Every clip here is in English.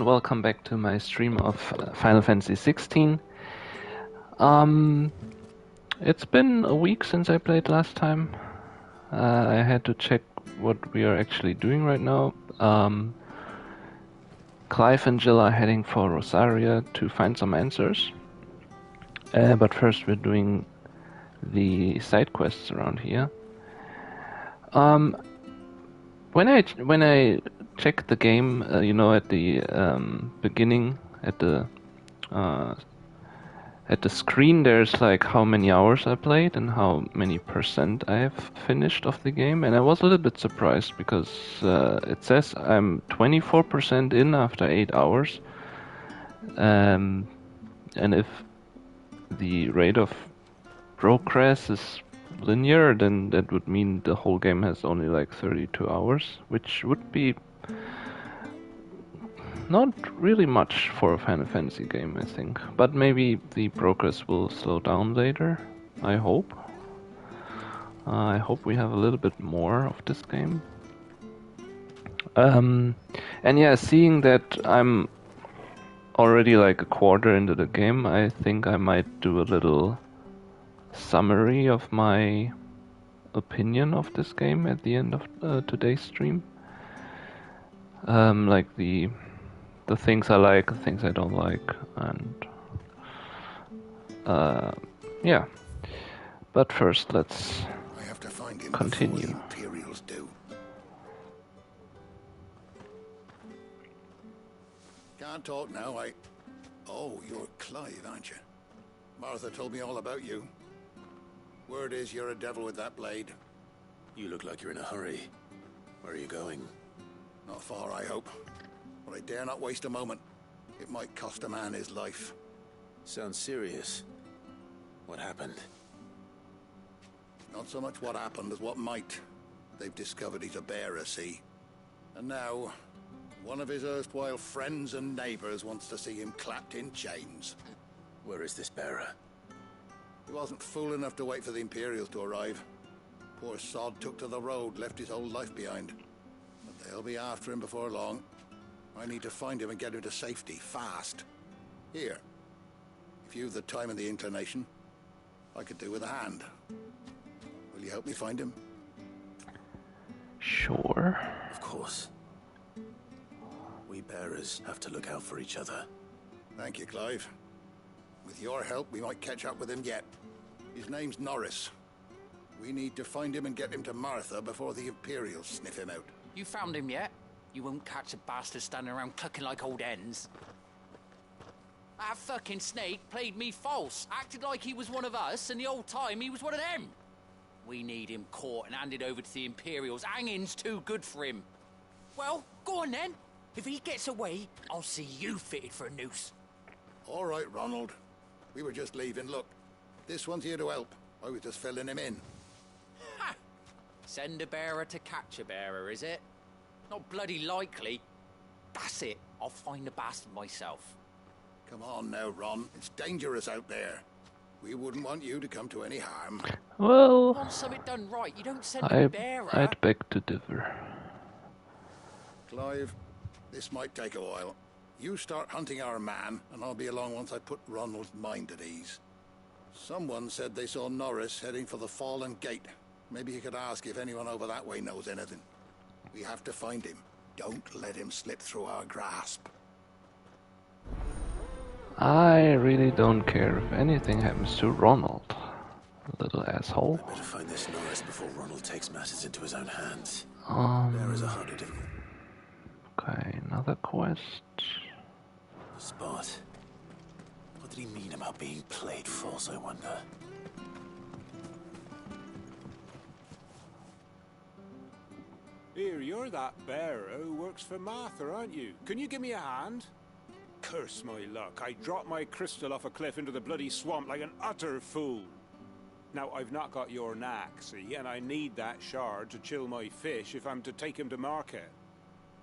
Welcome back to my stream of Final Fantasy XVI. It's been a week since I played last time. I had to check what we are actually doing right now. Clive and Jill are heading for Rosaria to find some answers. But first we're doing the side quests around here. When I checked the game, at the beginning, at the screen, there's like how many hours I played and how many percent I have finished of the game, and I was a little bit surprised because it says I'm 24% in after 8 hours, and if the rate of progress is linear, then that would mean the whole game has only like 32 hours, which would be not really much for a Final Fantasy game, I think. But maybe the progress will slow down later, I hope. I hope we have a little bit more of this game. And yeah, seeing that I'm already like a quarter into the game, I think I might do a little summary of my opinion of this game at the end of today's stream. Like the things I like, the things I don't like, and yeah. But first, let's continue. The Imperials do. Can't talk now. Oh, you're Clive, aren't you? Martha told me all about you. Word is you're a devil with that blade. You look like you're in a hurry. Where are you going? Not far, I hope. But I dare not waste a moment. It might cost a man his life. Sounds serious. What happened? Not so much what happened as what might. They've discovered he's a bearer, see? And now, one of his erstwhile friends and neighbors wants to see him clapped in chains. Where is this bearer? He wasn't fool enough to wait for the Imperials to arrive. Poor sod took to the road, left his whole life behind. But they'll be after him before long. I need to find him and get him to safety, fast. Here. If you've the time and the inclination, I could do with a hand. Will you help me find him? Sure. Of course. We bearers have to look out for each other. Thank you, Clive. With your help, we might catch up with him yet. His name's Norris. We need to find him and get him to Martha before the Imperials sniff him out. You found him yet? You won't catch a bastard standing around clucking like old hens. That fucking snake played me false, acted like he was one of us, and the old time he was one of them. We need him caught and handed over to the Imperials. Hanging's too good for him. Well, go on then. If he gets away, I'll see you fitted for a noose. All right, Ronald. We were just leaving. Look, this one's here to help. I was just filling him in. Ha! Send a bearer to catch a bearer, is it? Not bloody likely. That's it. I'll find the bastard myself. Come on now, Ron. It's dangerous out there. We wouldn't want you to come to any harm. Well, You want something done right, you don't send a bearer. I'd beg to differ. Clive, this might take a while. You start hunting our man, and I'll be along once I put Ronald's mind at ease. Someone said they saw Norris heading for the Fallen Gate. Maybe you could ask if anyone over that way knows anything. We have to find him. Don't let him slip through our grasp. I really don't care if anything happens to Ronald, little asshole. I better find this Norris before Ronald takes matters into his own hands. Bearers are harder to... Okay, another quest. Spot. What did he mean about being played false, I wonder? Here, you're that bearer who works for Martha, aren't you? Can you give me a hand? Curse my luck, I dropped my crystal off a cliff into the bloody swamp like an utter fool. Now, I've not got your knack, see, and I need that shard to chill my fish if I'm to take him to market.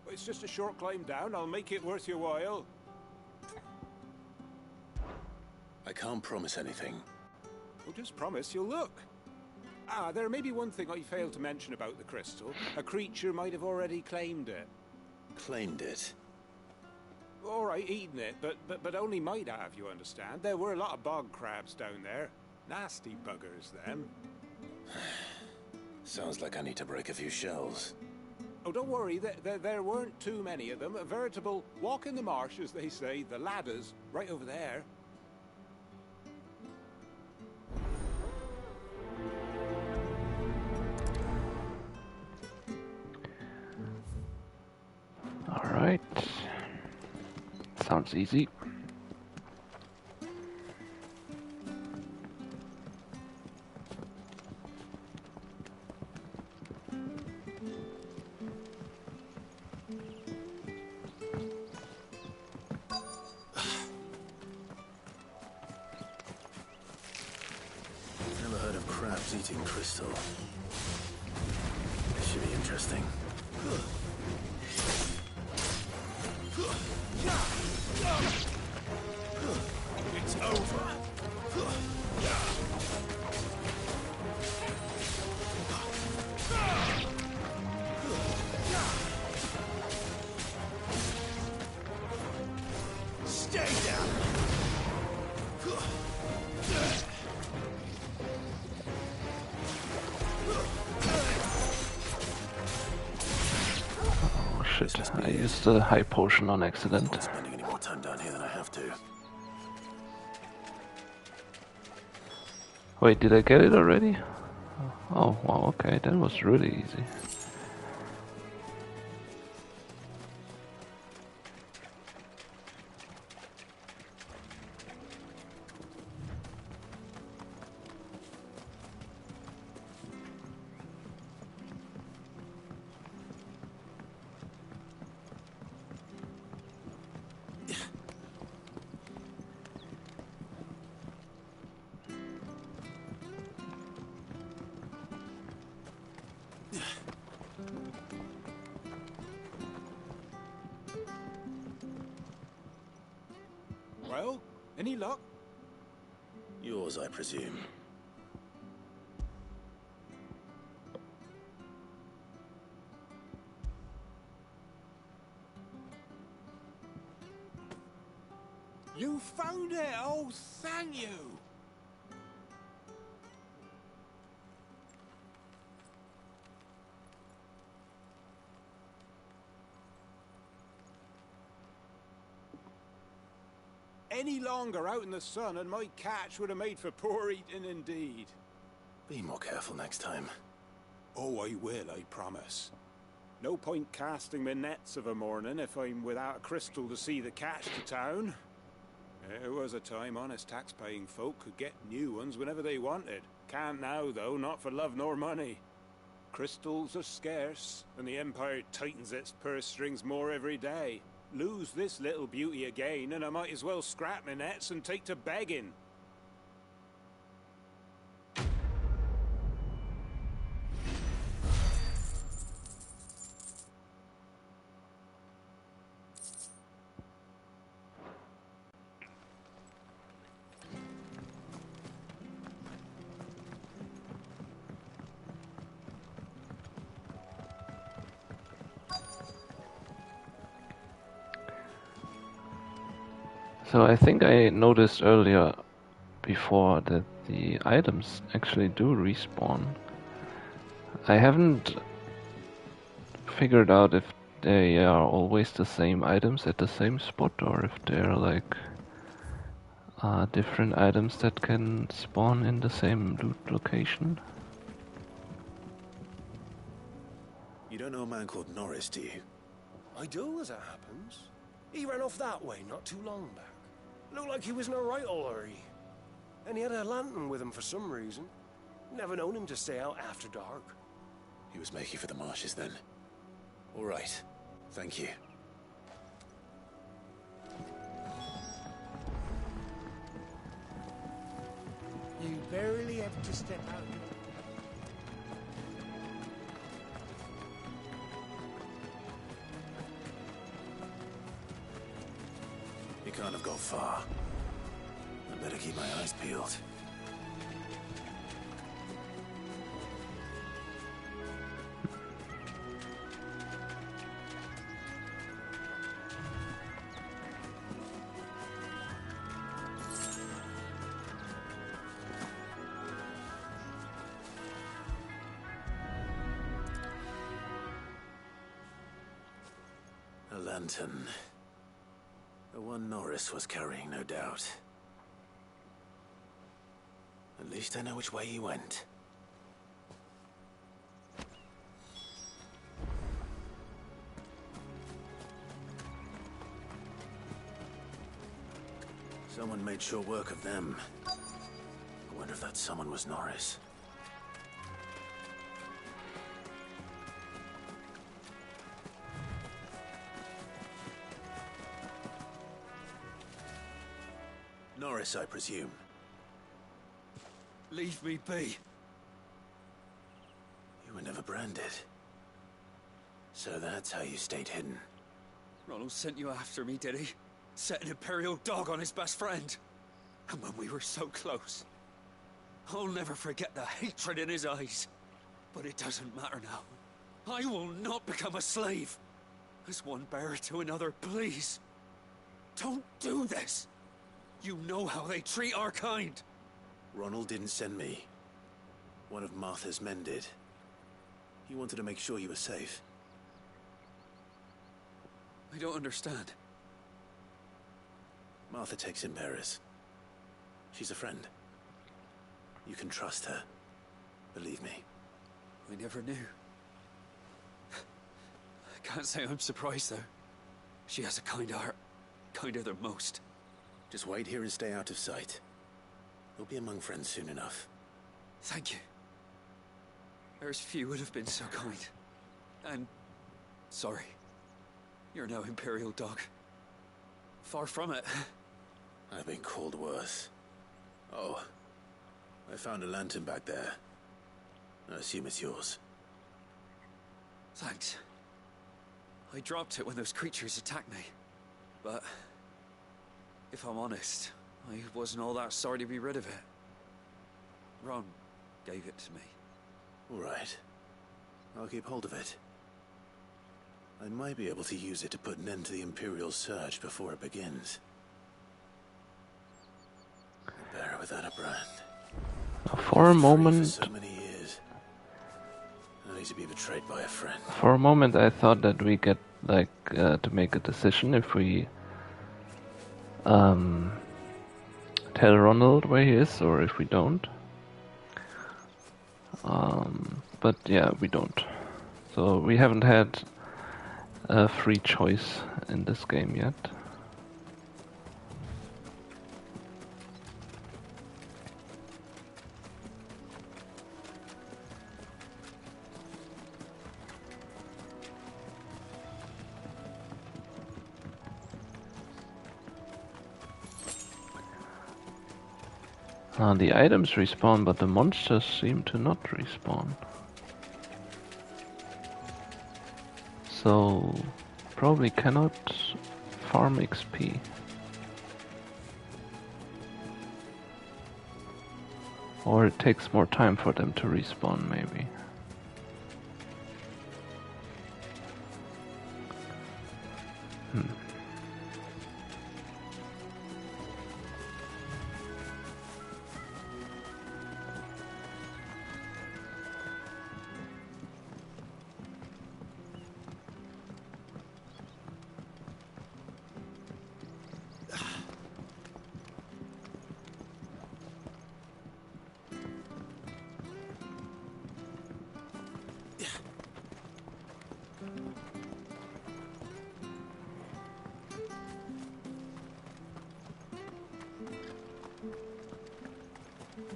But it's just a short climb down, I'll make it worth your while. I can't promise anything. Well, just promise you'll look. Ah, there may be one thing I failed to mention about the crystal. A creature might have already claimed it. Claimed it? right eating it, but only might have, you understand. There were a lot of bog crabs down there. Nasty buggers, them. Sounds like I need to break a few shells. Oh, don't worry, there weren't too many of them. A veritable walk in the marsh, as they say, the ladders, right over there. Alright. Sounds easy. Never heard of crabs eating crystal. This should be interesting. It's over. Stay down. Oh shit, I used the high potion on accident. Not spending any more time down here than I have to. Wait, did I get it already? Oh, wow, okay, that was really easy. Well, any luck? Yours, I presume. You found it! Oh, thank you! Any longer out in the sun and my catch would have made for poor eating indeed. Be more careful next time. Oh, I will, I promise. No point casting my nets of a morning if I'm without a crystal to see the catch to town. There was a time honest tax-paying folk could get new ones whenever they wanted. Can't now, though, not for love nor money. Crystals are scarce, and the Empire tightens its purse strings more every day. Lose this little beauty again, and I might as well scrap my nets and take to begging. So I think I noticed earlier before that the items actually do respawn. I haven't figured out if they are always the same items at the same spot or if they're like different items that can spawn in the same loot location. You don't know a man called Norris, do you? I do, as it happens. He ran off that way not too long back. Looked like he was in a right old hurry. And he had a lantern with him for some reason. Never known him to stay out after dark. He was making for the marshes then. All right. Thank you. You barely have to step out. He can't have got far. I better keep my eyes peeled. lantern. The one Norris was carrying, no doubt. At least I know which way he went. Someone made sure work of them. I wonder if that someone was Norris. Norris, I presume. Leave me be. You were never branded. So that's how you stayed hidden. Ronald sent you after me, did he? Set an Imperial dog on his best friend. And when we were so close. I'll never forget the hatred in his eyes. But it doesn't matter now. I will not become a slave. As one bearer to another, please. Don't do this. You know how they treat our kind. Ronald didn't send me. One of Martha's men did. He wanted to make sure you were safe. I don't understand. Martha takes in bearers. She's a friend. You can trust her. Believe me. I never knew. I can't say I'm surprised, though. She has a kind heart. Kinder than most. Just wait here and stay out of sight. You'll be among friends soon enough. Thank you. There's few would have been so kind. And... sorry. You're no Imperial dog. Far from it. I've been called worse. Oh. I found a lantern back there. I assume it's yours. Thanks. I dropped it when those creatures attacked me. But... if I'm honest, I wasn't all that sorry to be rid of it. Ron gave it to me. All right. I'll keep hold of it. I might be able to use it to put an end to the Imperial surge before it begins. A bearer without a brand. For a moment, For so many years. Only to be betrayed by a friend. for a moment, I thought that we get like to make a decision if we tell Ronald where he is or if we don't. But yeah, we don't. So we haven't had a free choice in this game yet. The items respawn, but the monsters seem to not respawn. So, probably cannot farm XP. Or it takes more time for them to respawn, maybe.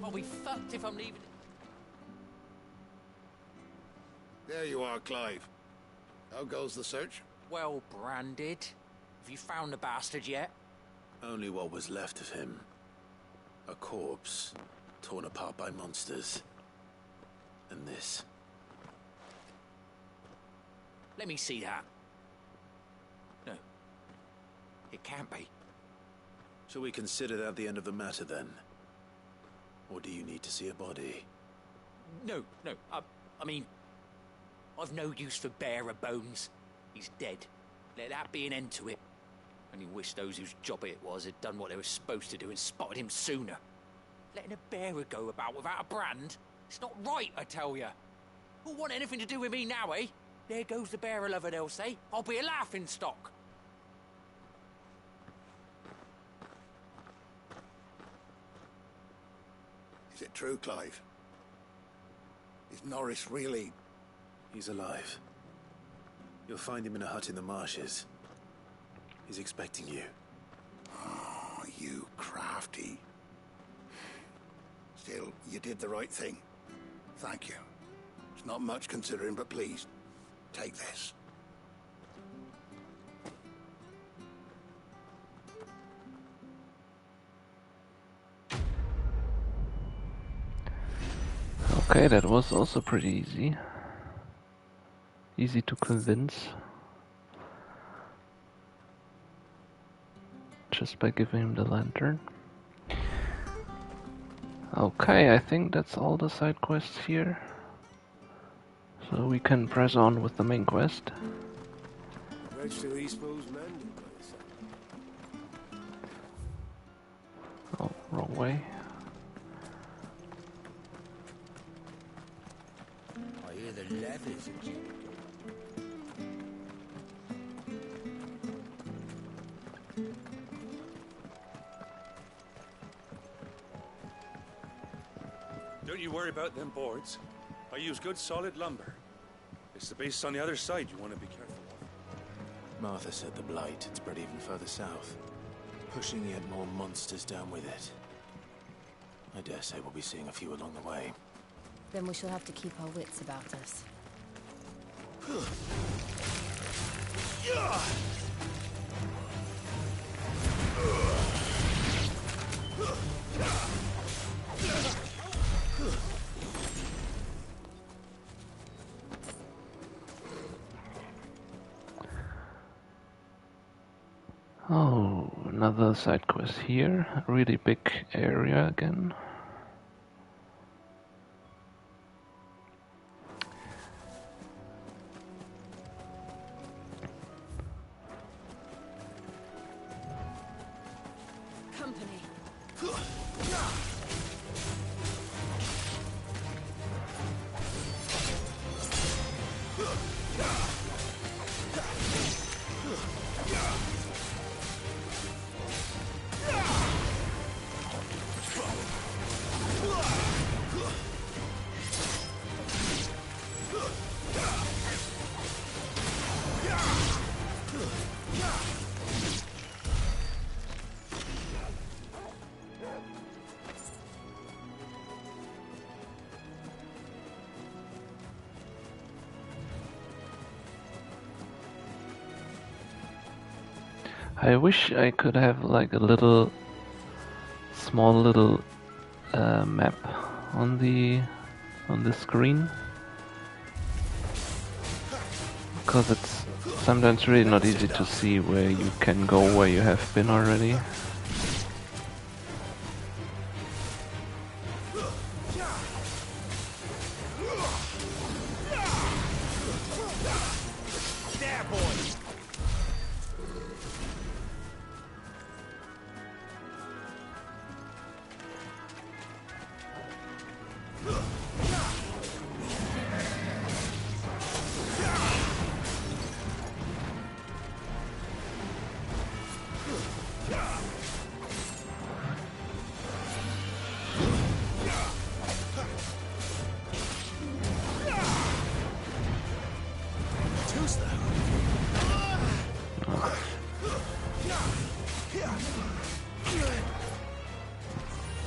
I'll be fucked if I'm leaving. There you are, Clive. How goes the search? Well branded. Have you found the bastard yet? Only what was left of him. A corpse, torn apart by monsters. And this. Let me see that. No. It can't be. Shall we consider that the end of the matter, then? Or do you need to see a body? No. I mean, I've no use for bearer bones. He's dead. Let that be an end to it. Only wish those whose job it was had done what they were supposed to do and spotted him sooner. Letting a bearer go about without a brand? It's not right, I tell ya. Who'll want anything to do with me now, eh? There goes the bearer lover, they'll say. I'll be a laughing stock. Is it true, Clive? Is Norris really... He's alive. You'll find him in a hut in the marshes. He's expecting you. Oh, you crafty. Still, you did the right thing. Thank you. It's not much considering, but please, take this. Okay, that was also pretty easy. Easy to convince. Just by giving him the lantern. Okay, I think that's all the side quests here. So we can press on with the main quest. Oh, wrong way. I hear the leathers are due. Don't you worry about them boards. I use good solid lumber. It's the base on the other side you want to be careful of. Martha said the blight had spread even further south, pushing yet more monsters down with it. I dare say we'll be seeing a few along the way. Then we shall have to keep our wits about us. Oh, another side quest here. A really big area again. Company. I wish I could have like a little, small little map on the screen, because it's sometimes really not easy to see where you can go, where you have been already.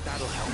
That'll help.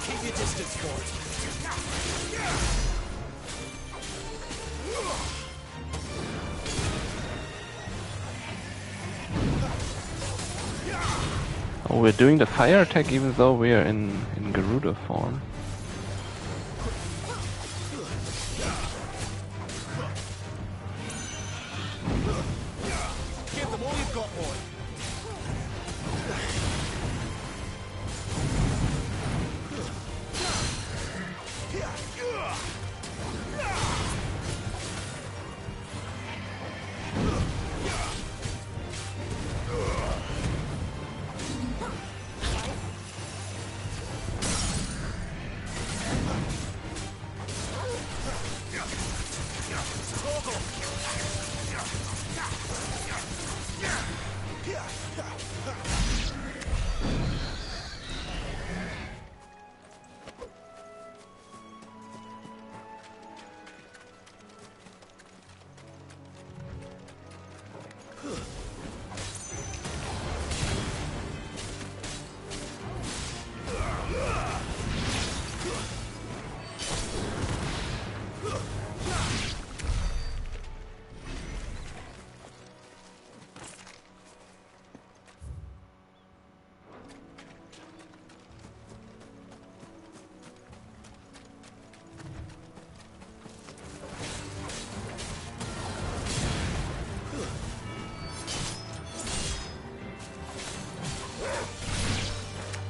Keep your distance, Ford. Oh, we're doing the fire attack even though we are in Garuda form. Give them all you've got, boy.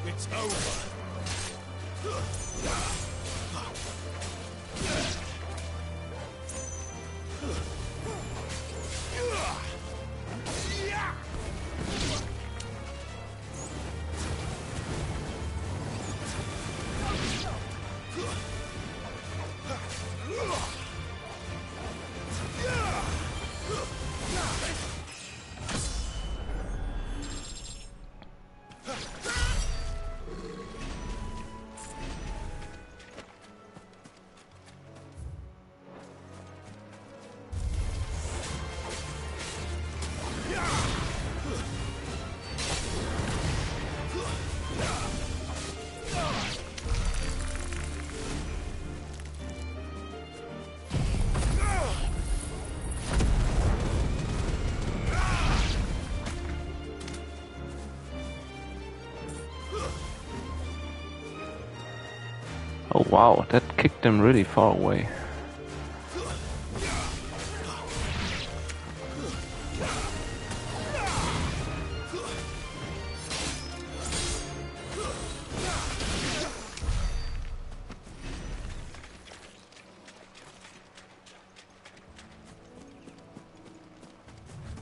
It's over. Oh wow, that kicked them really far away.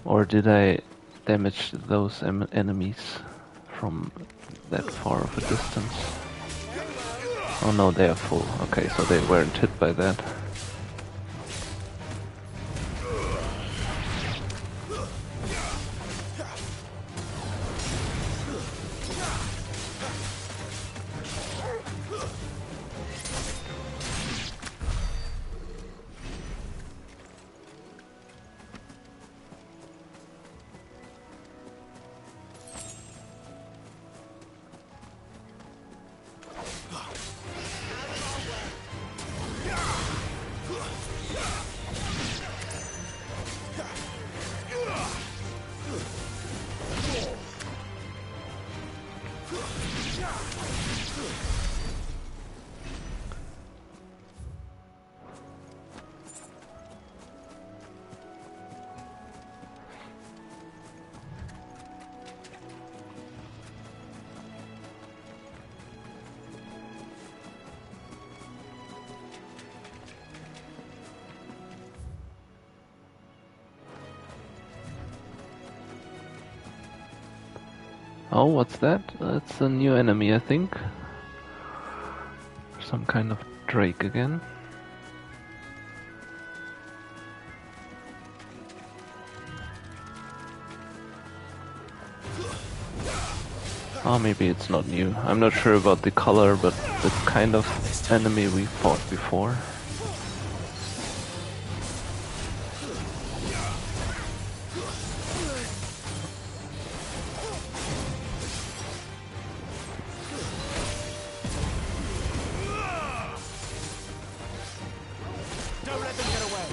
Or did I damage those enemies from that far of a distance? Oh no, they are full. Okay, so they weren't hit by that. Oh, what's that? That's a new enemy, I think. Some kind of drake again. Oh, maybe it's not new. I'm not sure about the color, but the kind of enemy we fought before. Don't let them get away.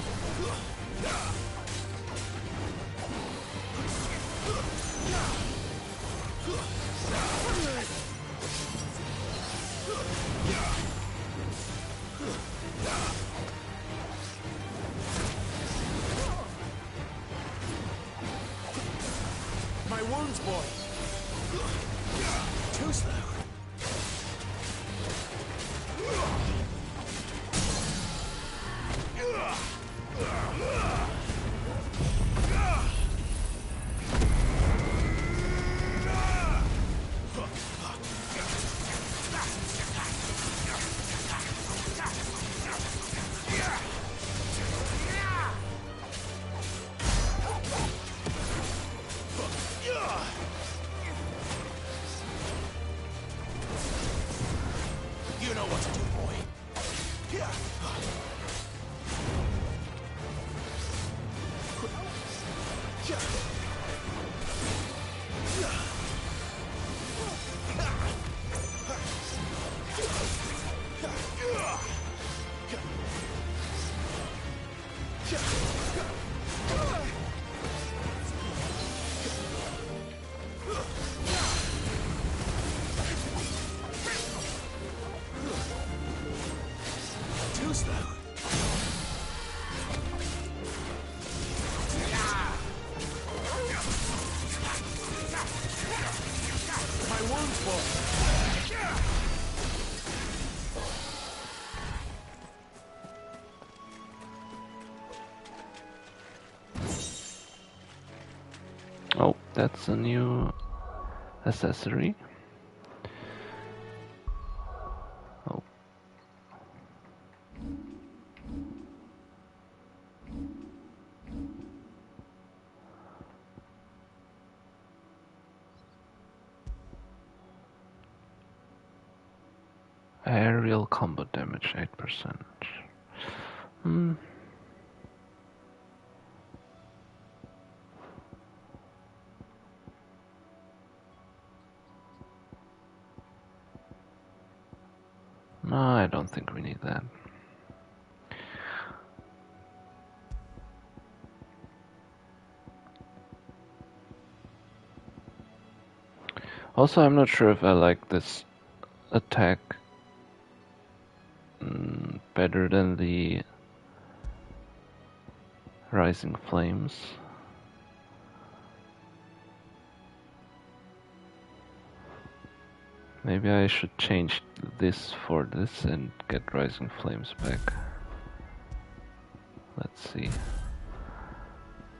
Too slow. You know what to do, boy. Too slow. My wound's full. Oh, that's a new accessory. Oh. Aerial combat damage 8%. No, I don't think we need that. Also, I'm not sure if I like this attack better than the Rising Flames. Maybe I should change this for this and get Rising Flames back. Let's see.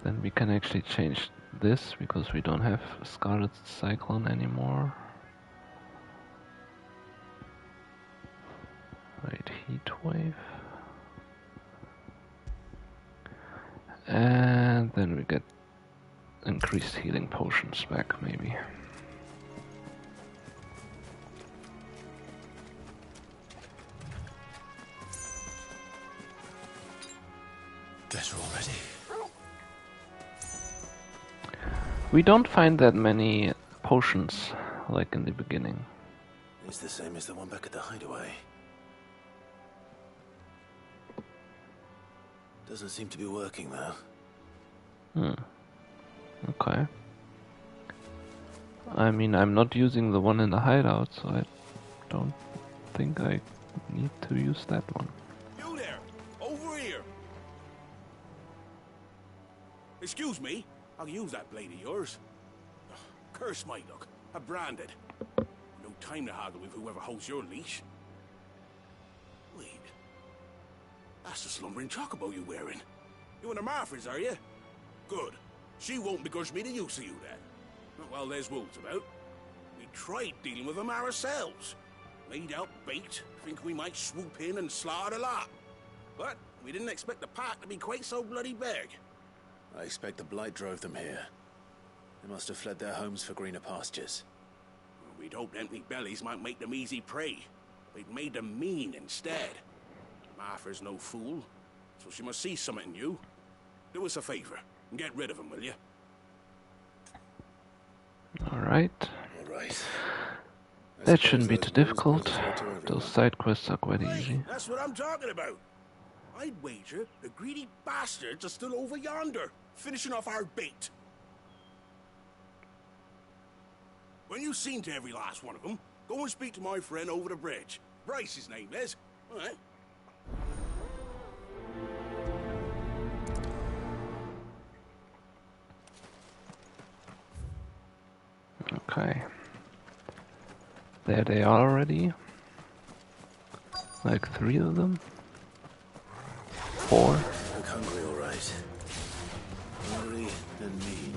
Then we can actually change this because we don't have Scarlet Cyclone anymore. Wait, Heat Wave. And then we get increased healing potions back, maybe. Guess we're all ready. We don't find that many potions like in the beginning. It's the same as the one back at the hideaway. Doesn't seem to be working though. Okay. I mean, I'm not using the one in the hideout, so I don't think I need to use that one. You there! Over here! Excuse me, I'll use that blade of yours. Ugh, curse my luck. I'm branded. No time to haggle with whoever holds your leash. Wait. That's the slumbering chocobo you're wearing. You and the Marfors, are you? Good. She won't begrudge me the use of you then. Not while there's wolves about. We tried dealing with them ourselves. Laid out bait, think we might swoop in and slaughter the lot. But we didn't expect the pack to be quite so bloody big. I expect the blight drove them here. They must have fled their homes for greener pastures. Well, we'd hoped empty bellies might make them easy prey. We'd made them mean instead. Martha's no fool, so she must see something in you. Do us a favor and get rid of them, will you? Alright. Alright. That shouldn't be too difficult. Those side quests are quite easy. That's what I'm talking about. I'd wager the greedy bastards are still over yonder, finishing off our bait. When you've seen to every last one of them, go and speak to my friend over the bridge. Bryce, his name is. All right. Okay. There they are already. Like 3 of them. 4. Look hungry, all right. Hungry and mean.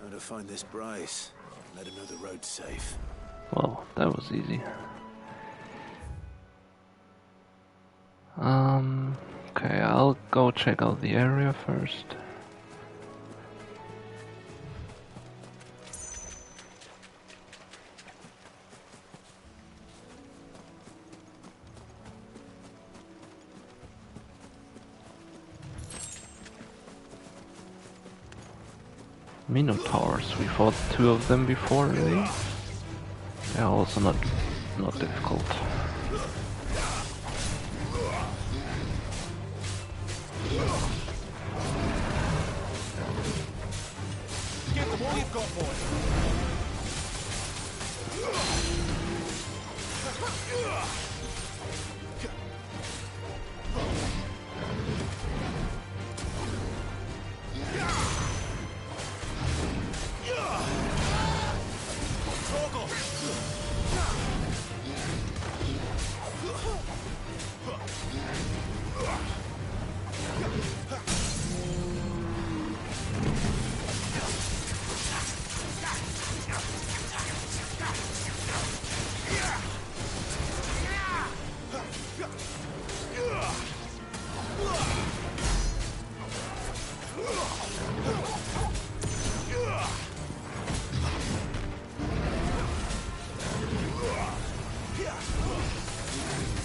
How to find this Bryce? Let him know the road's safe. Well, that was easy. Okay, I'll go check out the area first. Minotaurs, we fought 2 of them before, really. They're also not difficult. Give them all you've got, boy.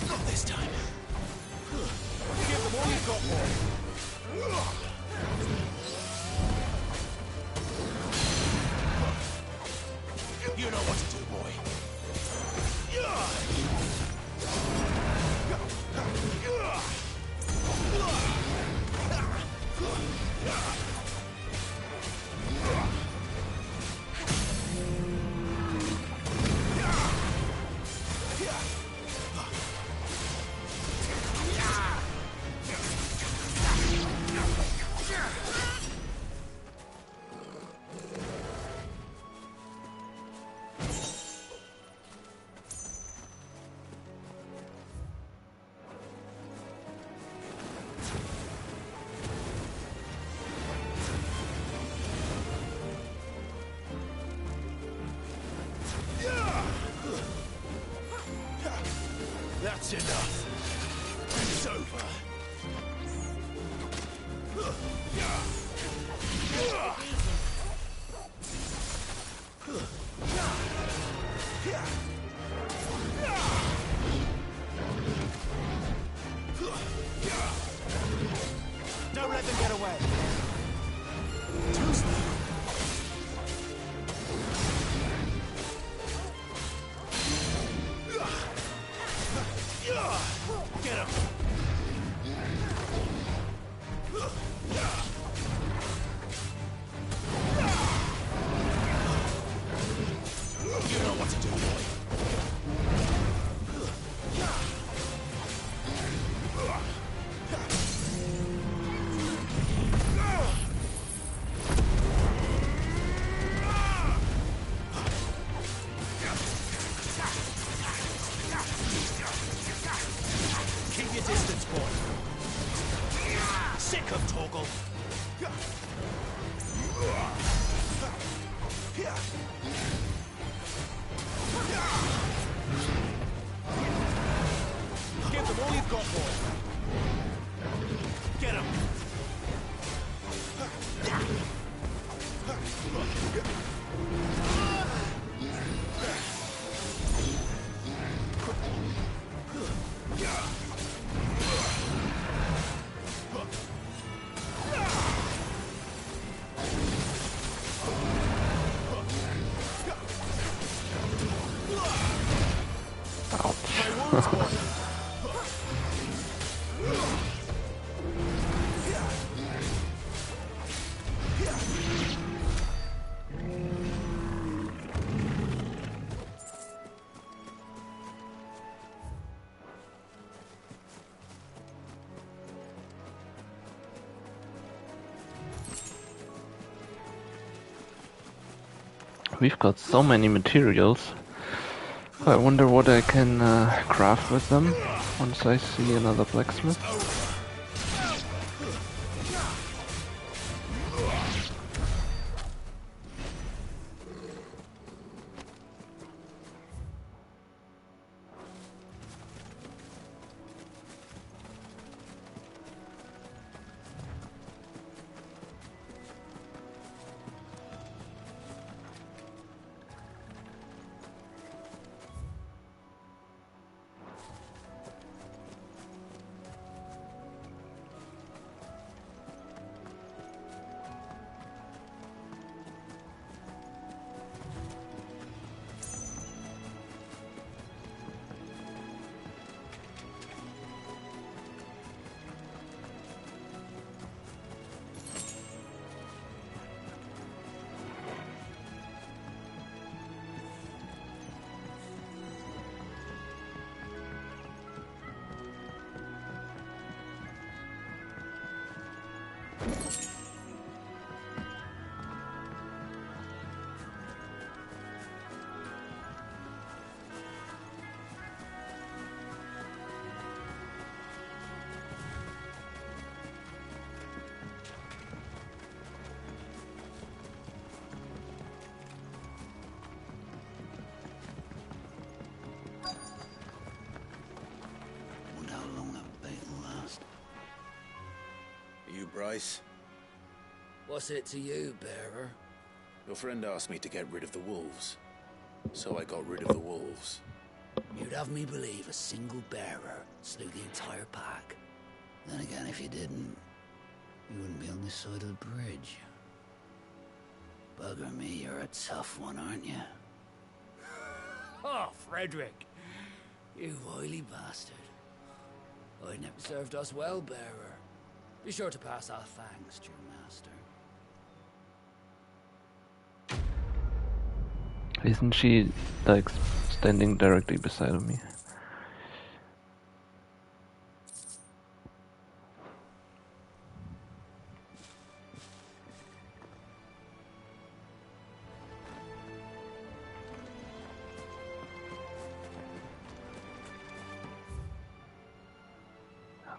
Not this time. Give them all you've got, boy. You know what to do, boy. That's enough. It's over. Don't let them get away. Too slow. Get him! You know what to do, boy. Keep your distance, boy. Sick of Torgal. Give them all you've got, boy. Get him. We've got so many materials. I wonder what I can craft with them once I see another blacksmith. Wonder how long that bait will last. You, Bryce? What's it to you, bearer? Your friend asked me to get rid of the wolves, so I got rid of the wolves. You'd have me believe a single bearer slew the entire pack. Then again, if you didn't, you wouldn't be on this side of the bridge. Bugger me, you're a tough one, aren't you? Oh, Frederick! You wily bastard. I never served us well, bearer. Be sure to pass our thanks to your master. Isn't she like standing directly beside of me?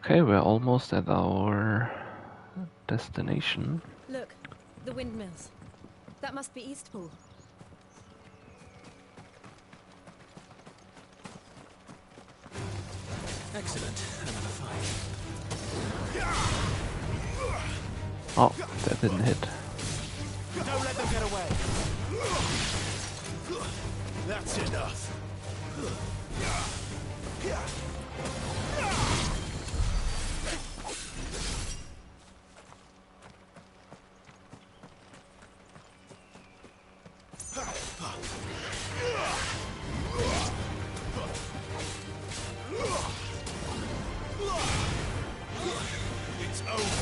Okay, we're almost at our destination. Look, the windmills. That must be Eastpool. Excellent. Another fight. Oh, that didn't hit. Don't let them get away. That's enough. It's over.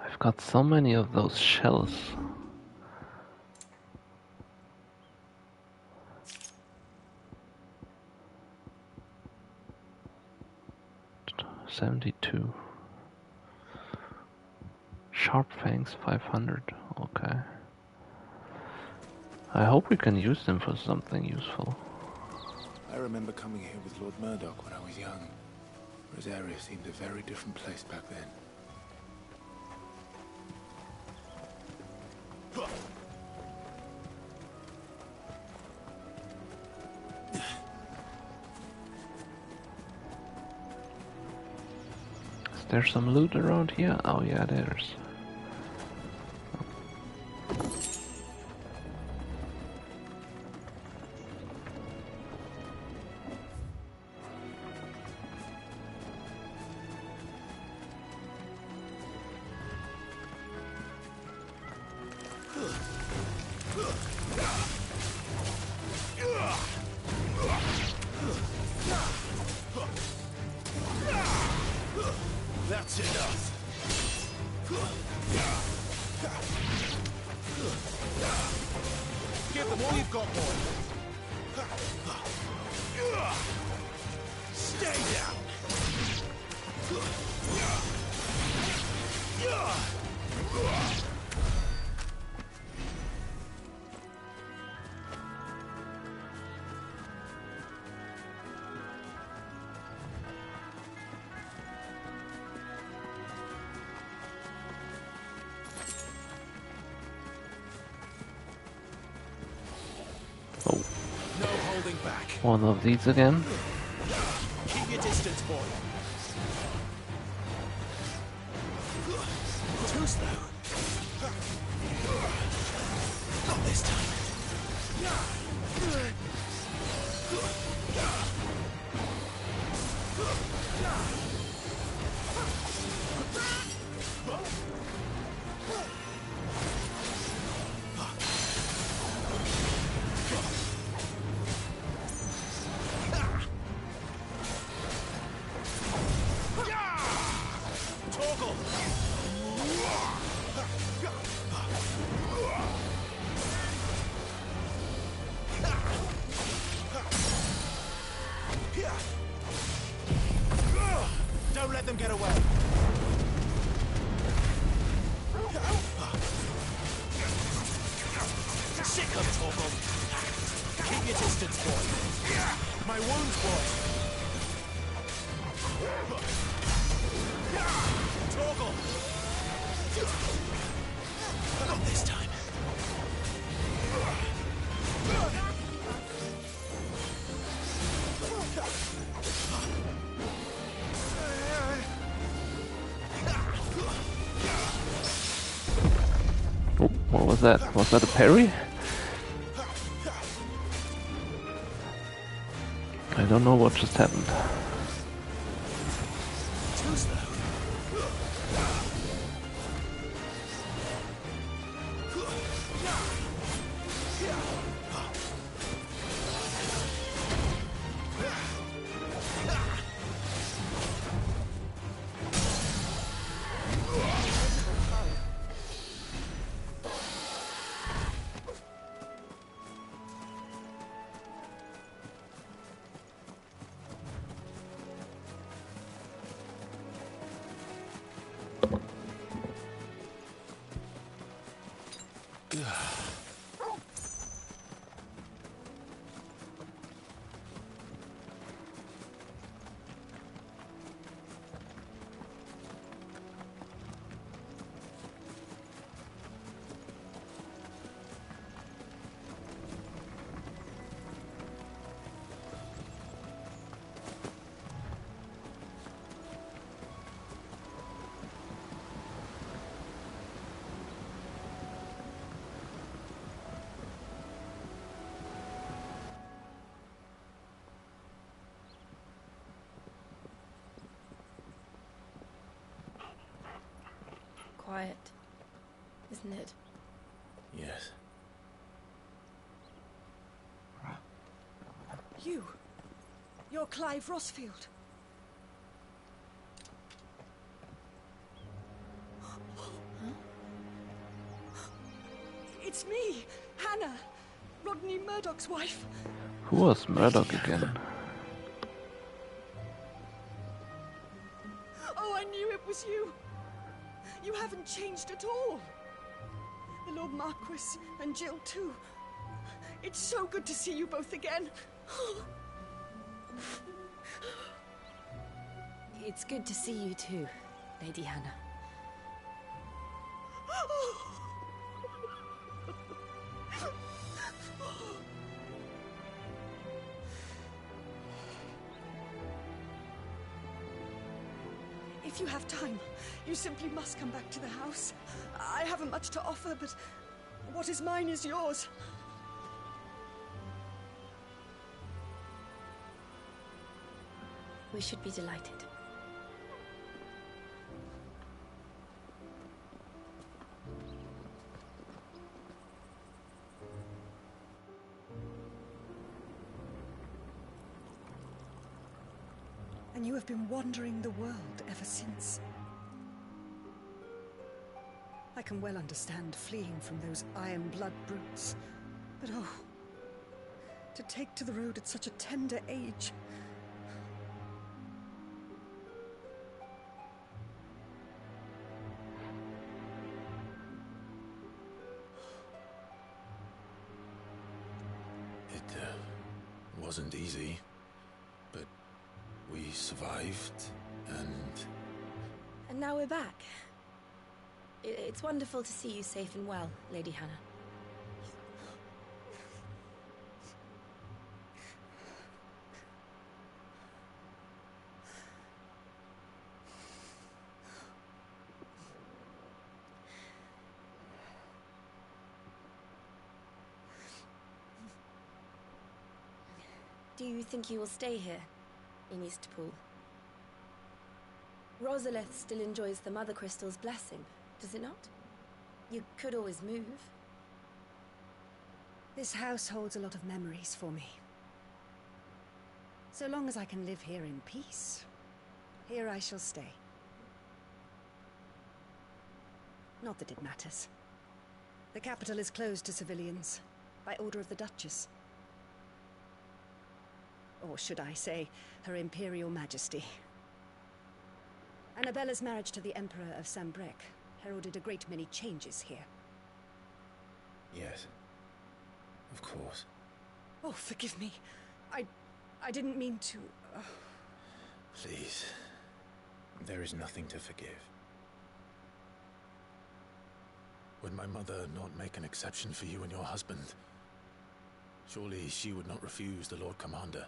I've got so many of those shells. $72. Sharp fangs 500. Okay. I hope we can use them for something useful. I remember coming here with Lord Murdoch when I was young. Rosaria seemed a very different place back then. Is there some loot around here? Oh yeah, there's. That's enough. Give them all you've got, boy. Stay down. Oh, No holding back. one of these again. Keep your distance, boy. Too slow. Not this time. Don't let them get away. Sick of Torgal. Keep your distance, boy. My wounds, boy. Torgal. Not this time. Oh, what was that? Was that a parry? I don't know what just happened. Too slow. Quiet, isn't it? Yes. You're Clive Rossfield. It's me, Hannah, Rodney Murdoch's wife. Who was Murdoch again? Oh, I knew it was you. You haven't changed at all. The Lord Marquis and Jill too. It's so good to see you both again. It's good to see you too, Lady Hannah. If you have time, you simply must come back to the house. I haven't much to offer, but what is mine is yours. We should be delighted. And you have been wandering the world ever since. I can well understand fleeing from those iron blood brutes. But oh, to take to the road at such a tender age. It wasn't easy, but we survived, and... And now we're back. It's wonderful to see you safe and well, Lady Hannah. Do you think you will stay here, in Eastpool? Rosalith still enjoys the Mother Crystal's blessing, does it not? You could always move. This house holds a lot of memories for me. So long as I can live here in peace, here I shall stay. Not that it matters. The capital is closed to civilians, by order of the Duchess. Or should I say, Her Imperial Majesty. Annabella's marriage to the Emperor of Sambrec heralded a great many changes here. Yes. Of course. Oh, forgive me. I didn't mean to... Please. There is nothing to forgive. Would my mother not make an exception for you and your husband? Surely she would not refuse the Lord Commander.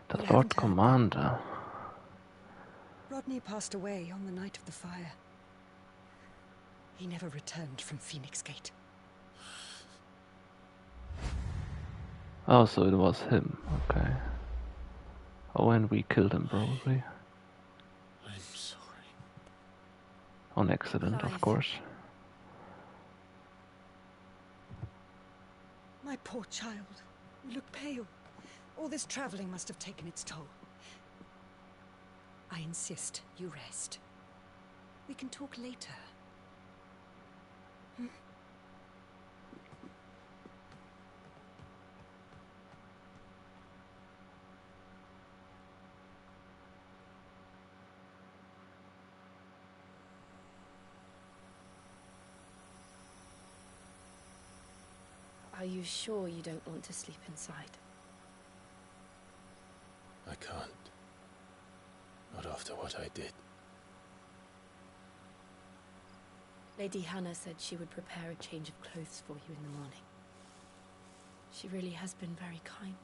The Lord Commander. Rodney passed away on the night of the fire. He never returned from Phoenix Gate. Oh, so it was him. Okay. Oh, and we killed him, probably. I'm sorry. On accident, Clive. of course. My poor child. You look pale. All this traveling must have taken its toll. I insist you rest. We can talk later. Hmm? Are you sure you don't want to sleep inside? I can't. Not after what I did. Lady Hannah said she would prepare a change of clothes for you in the morning. She really has been very kind.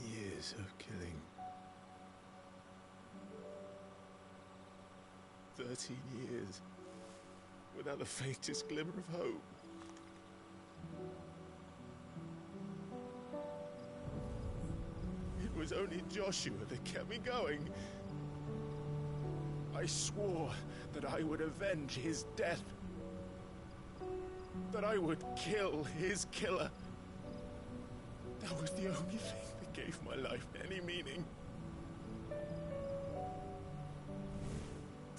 Years of killing. 13 years without the faintest glimmer of hope. It was only Joshua that kept me going. I swore that I would avenge his death. That I would kill his killer. That was the only thing that gave my life any meaning.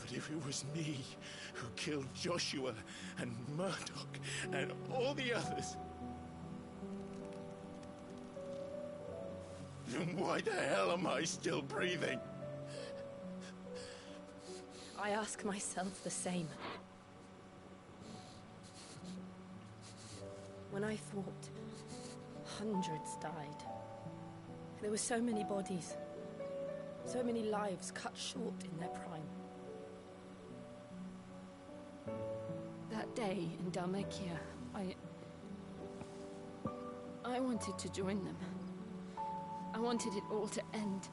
But if it was me who killed Joshua and Murdoch and all the others, then why the hell am I still breathing? I ask myself the same. When I fought, hundreds died. There were so many bodies, so many lives cut short in their prime. That day in Dalmekia, I wanted to join them. I wanted it all to end.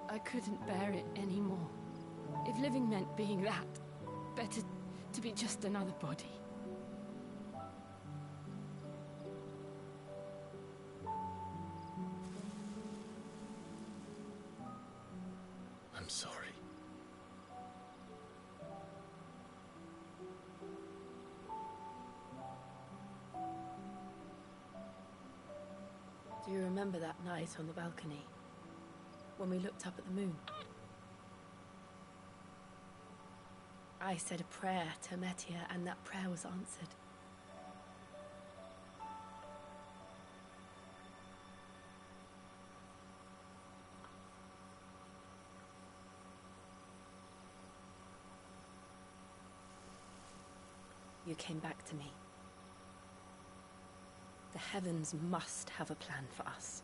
I couldn't bear it anymore. If living meant being that, better to be just another body. I'm sorry. remember that night on the balcony, when we looked up at the moon? I said a prayer to Metia, and that prayer was answered. You came back to me. The heavens must have a plan for us.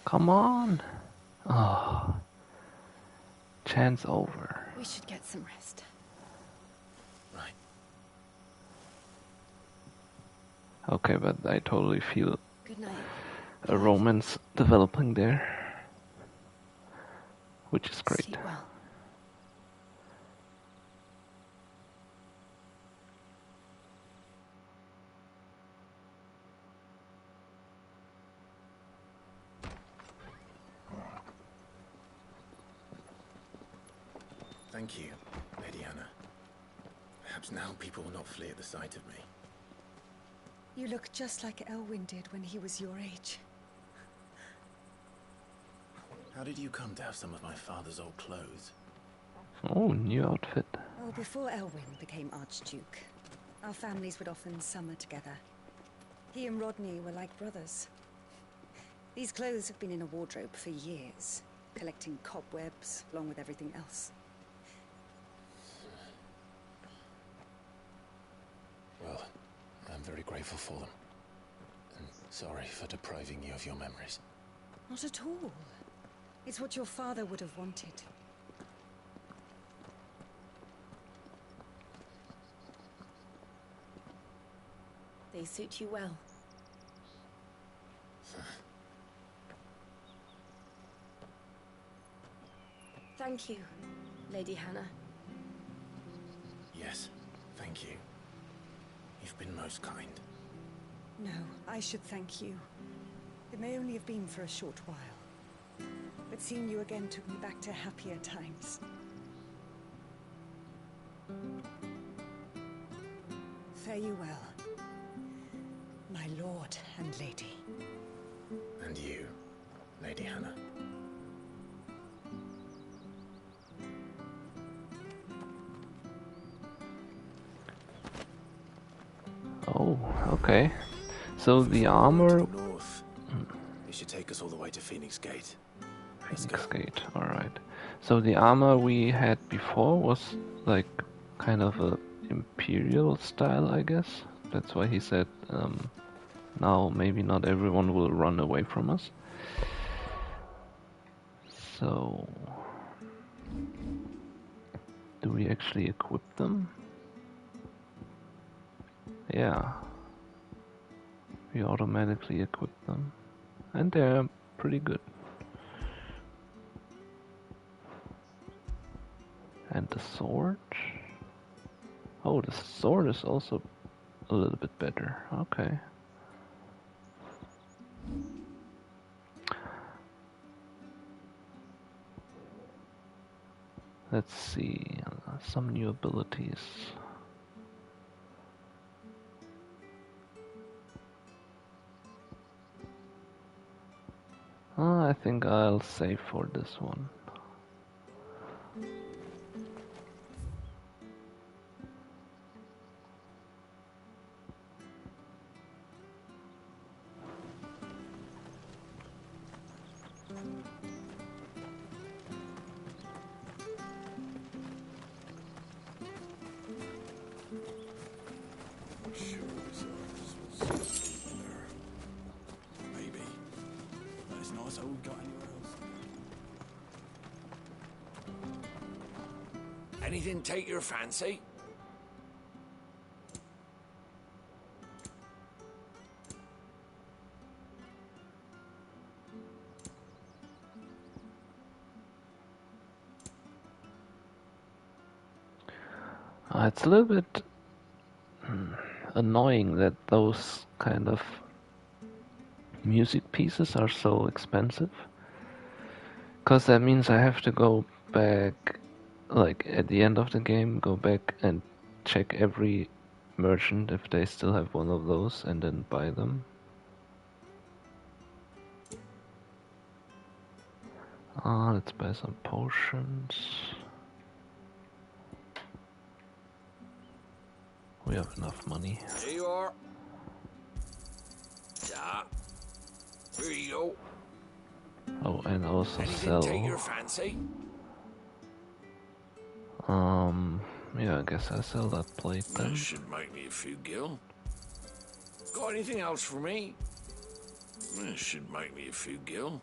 Come on. Oh. Chance over. We should get some rest. Right. Okay, but I totally feel Good night. a romance developing there, which is great. Sleep well. Thank you, Lady Anna. Perhaps now people will not flee at the sight of me. You look just like Elwyn did when he was your age. How did you come to have some of my father's old clothes? Oh, new outfit. Oh, before Elwyn became Archduke, our families would often summer together. He and Rodney were like brothers. These clothes have been in a wardrobe for years, collecting cobwebs along with everything else. Well, I'm very grateful for them. And sorry for depriving you of your memories. Not at all. It's what your father would have wanted. They suit you well. Thank you, Lady Hannah. Yes, thank you. You've been most kind. No, I should thank you. It may only have been for a short while, but seeing you again took me back to happier times. Fare you well, my lord and lady. And you, Lady Hannah. Oh, okay. So the armor... North. It should take us all the way to Phoenix Gate. Let's Phoenix go. Gate, alright. So the armor we had before was like kind of a imperial style, I guess. That's why he said now maybe not everyone will run away from us. So... do we actually equip them? Yeah. We automatically equip them. And they're pretty good. And the sword? Oh, the sword is also a little bit better. Okay. Let's see, some new abilities. I think I'll save for this one. Maybe. But it's not so we've got anywhere else. Anything take your fancy? It's a little bit annoying that those kind of music pieces are so expensive. Because that means I have to go back like at the end of the game, go back and check every merchant if they still have one of those and then buy them. Let's buy some potions. We have enough money. There you are. Yeah. Here you go. Oh, and also Anything take your fancy? Yeah, I guess I sell that plate then. That should make me a few gil. Got anything else for me? That should make me a few gil.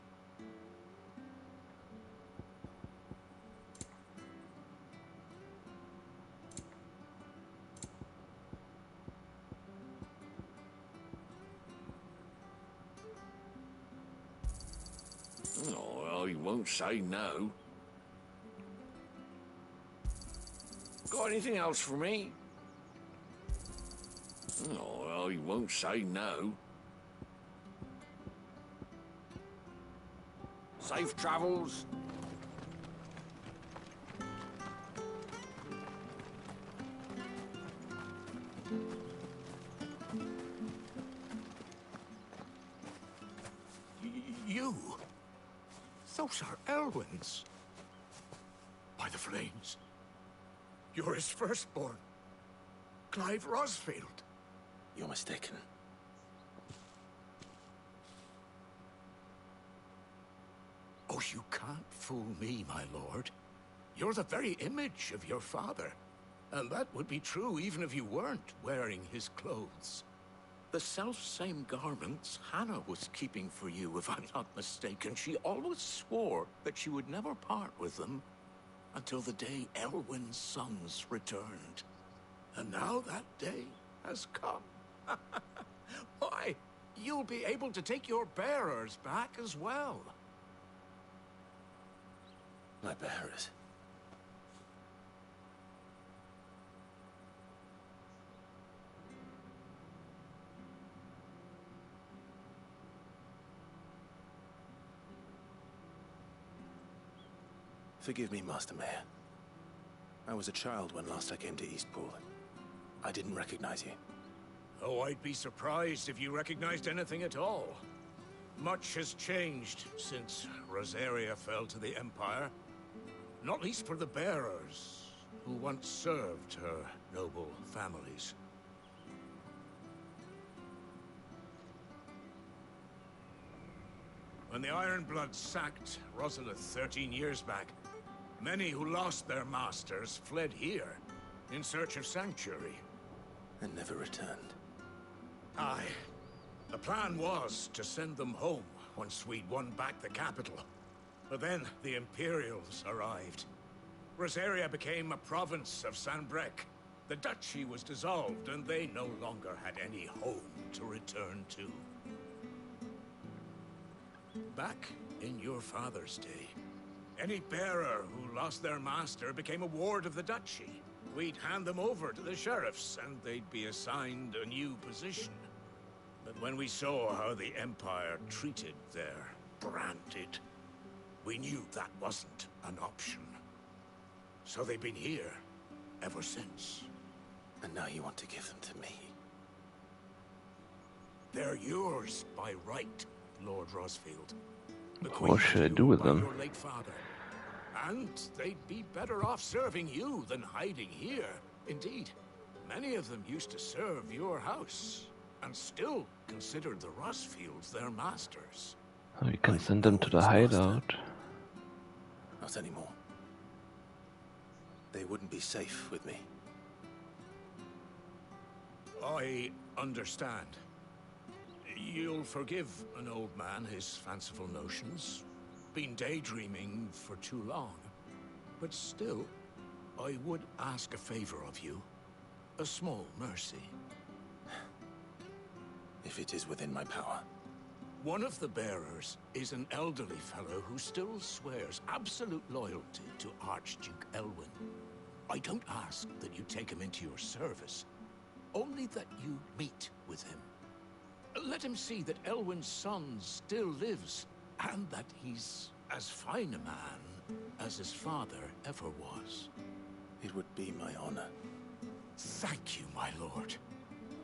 Oh, well, you won't say no. Got anything else for me? Oh, well, you won't say no. Safe travels. You? Those are Elwyn's. By the flames. You're his firstborn. Clive Rosfield. You're mistaken. Oh, you can't fool me, my lord. You're the very image of your father. And that would be true even if you weren't wearing his clothes. The self-same garments Hannah was keeping for you, if I'm not mistaken. She always swore that she would never part with them until the day Elwyn's sons returned. And now that day has come. Why, you'll be able to take your bearers back as well. My bearers? Forgive me, Master Mayor. I was a child when last I came to Eastpool. I didn't recognize you. Oh, I'd be surprised if you recognized anything at all. Much has changed since Rosaria fell to the Empire. Not least for the bearers, who once served her noble families. When the Ironbloods sacked Rosalith 13 years back, many who lost their masters fled here in search of sanctuary. And never returned. Aye. The plan was to send them home once we'd won back the capital. But then the Imperials arrived. Rosaria became a province of Sanbreque. The duchy was dissolved, and they no longer had any home to return to. Back in your father's day, any bearer who lost their master became a ward of the duchy. We'd hand them over to the sheriffs, and they'd be assigned a new position. But when we saw how the Empire treated their branded, we knew that wasn't an option. So they've been here ever since. And now you want to give them to me? They're yours by right, Lord Rosfield. What should I do with them? Your late father. And they'd be better off serving you than hiding here. Indeed, many of them used to serve your house, and still considered the Rosfields their masters. We can send them to the hideout. Not anymore. They wouldn't be safe with me. I understand. You'll forgive an old man his fanciful notions. Been daydreaming for too long. But still, I would ask a favor of you. A small mercy. If it is within my power. One of the bearers is an elderly fellow who still swears absolute loyalty to Archduke Elwyn. I don't ask that you take him into your service, only that you meet with him. Let him see that Elwyn's son still lives, and that he's as fine a man as his father ever was. It would be my honor. Thank you, my lord.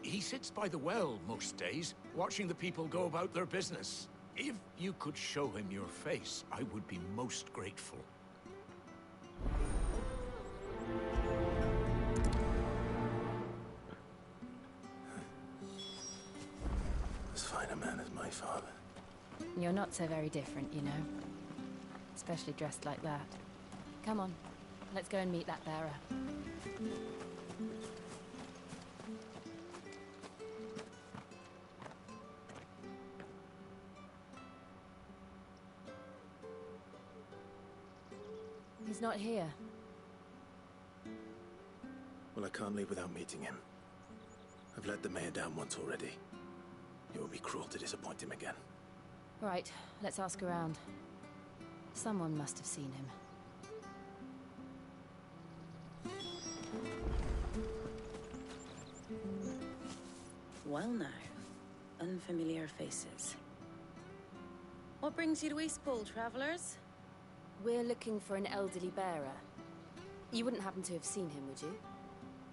He sits by the well most days, watching the people go about their business. If you could show him your face, I would be most grateful. As fine a man as my father. You're not so very different, you know. Especially dressed like that. Come on, let's go and meet that bearer. He's not here. Well, I can't leave without meeting him. I've let the mayor down once already. It would be cruel to disappoint him again. Right, let's ask around. Someone must have seen him. Well now, unfamiliar faces. What brings you to Eastpool, travelers? We're looking for an elderly bearer. You wouldn't happen to have seen him, would you?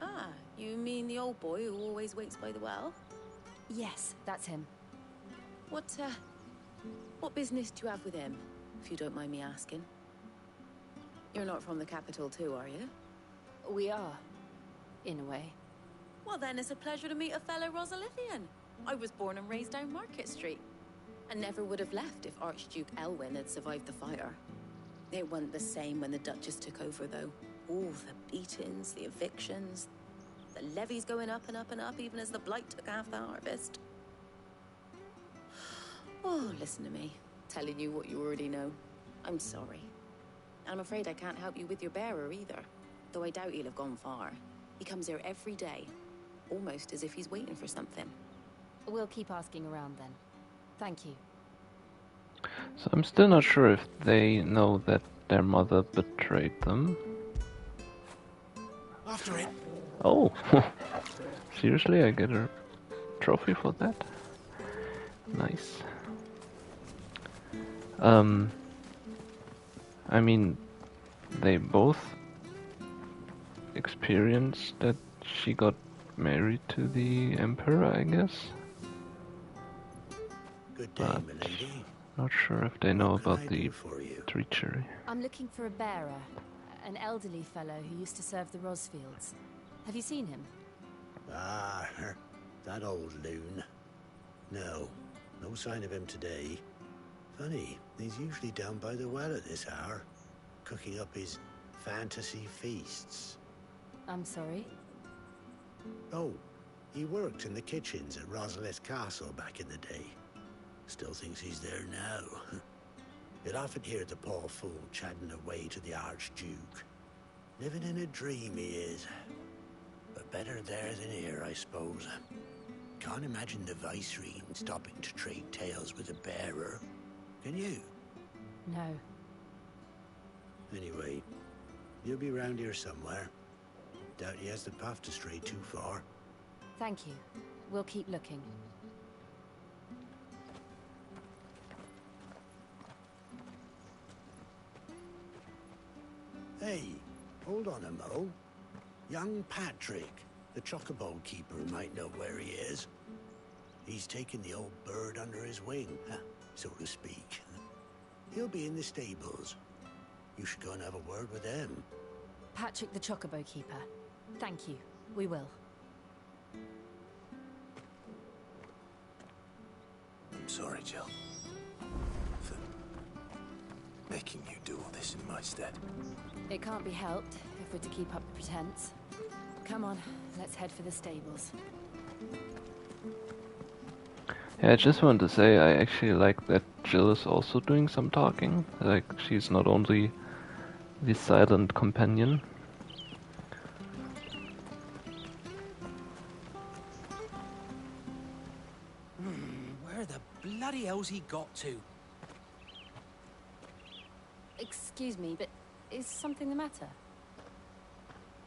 Ah, you mean the old boy who always waits by the well? Yes, that's him. What business do you have with him, if you don't mind me asking? You're not from the capital too, are you? We are, in a way. Well then, it's a pleasure to meet a fellow Rosalithian. I was born and raised down Market Street, and never would have left if Archduke Elwyn had survived the fire. It wasn't the same when the Duchess took over, though. All the beatings, the evictions, the levies going up and up and up, even as the blight took half the harvest. Oh, listen to me, telling you what you already know. I'm sorry. I'm afraid I can't help you with your bearer either, though I doubt he'll have gone far. He comes here every day, almost as if he's waiting for something. We'll keep asking around then. Thank you. So I'm still not sure if they know that their mother betrayed them. After it. Oh, seriously, I get a trophy for that? Nice. I mean, they both experienced that she got married to the Emperor, I guess. Good day, milady. Not sure if they know about the treachery. I'm looking for a bearer, an elderly fellow who used to serve the Rosfields. Have you seen him? Ah, that old loon. No sign of him today. Funny, he's usually down by the well at this hour, cooking up his fantasy feasts. I'm sorry? Oh, he worked in the kitchens at Rosalith Castle back in the day. Still thinks he's there now. You'd often hear the poor fool chatting away to the Archduke. Living in a dream he is. But better there than here, I suppose. Can't imagine the Viceroy stopping to trade tales with a bearer. Can you? No. Anyway, you'll be round here somewhere. Doubt he has the path to stray too far. Thank you. We'll keep looking. Hey, hold on a mo. Young Patrick, the chocobo keeper, might know where he is. He's taken the old bird under his wing, so to speak. He'll be in the stables. You should go and have a word with them. Patrick the Chocobo Keeper. Thank you. We will. I'm sorry, Jill. For making you do all this in my stead. It can't be helped if we're to keep up the pretense. Come on, let's head for the stables. Yeah, I just wanted to say I actually like that Jill is also doing some talking. Like, she's not only the silent companion. Where the bloody hell's he got to? Excuse me, but is something the matter?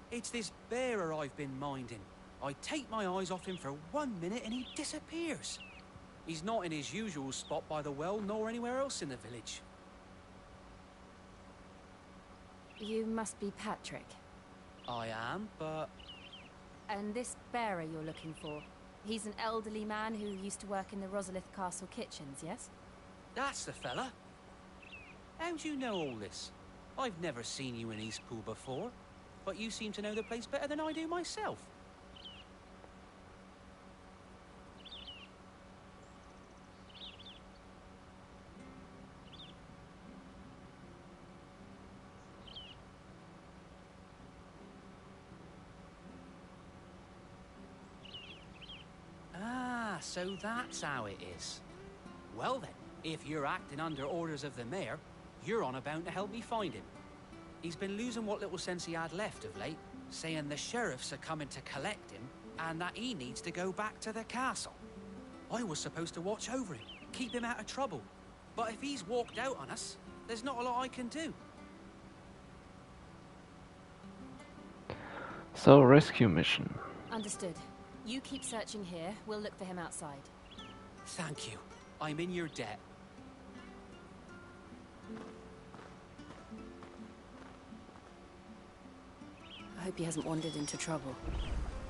It's this bearer I've been minding. I take my eyes off him for 1 minute and he disappears. He's not in his usual spot by the well, nor anywhere else in the village. You must be Patrick. I am, but... And this bearer you're looking for, he's an elderly man who used to work in the Rosalith Castle kitchens, yes? That's the fella. How'd you know all this? I've never seen you in Eastpool before, but you seem to know the place better than I do myself. Ah, so that's how it is. Well then, if you're acting under orders of the mayor, you're on about to help me find him. He's been losing what little sense he had left of late, saying the sheriffs are coming to collect him, and that he needs to go back to the castle. I was supposed to watch over him, keep him out of trouble. But if he's walked out on us, there's not a lot I can do. So, rescue mission. Understood. You keep searching here, we'll look for him outside. Thank you. I'm in your debt. I hope he hasn't wandered into trouble.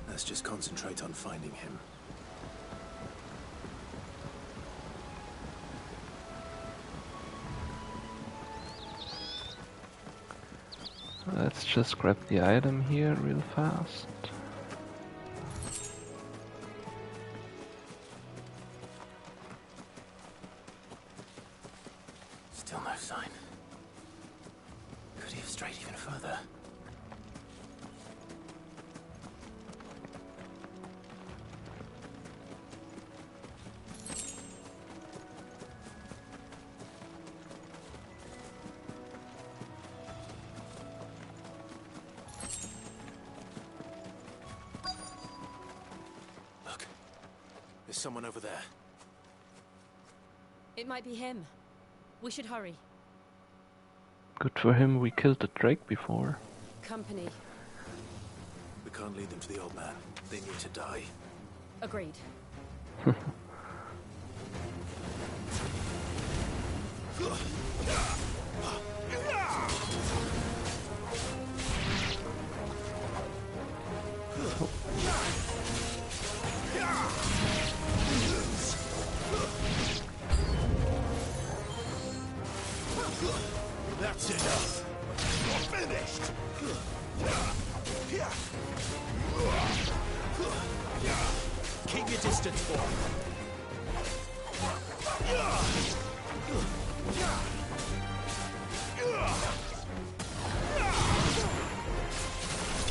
Let's just concentrate on finding him. Let's just grab the item here real fast. Still no sign. Could he have strayed even further? Look, there's someone over there. It might be him. We should hurry. Good for him, we killed the Drake before. Company. We can't lead them to the old man. They need to die. Agreed. That's enough. You're finished. Keep your distance, boy.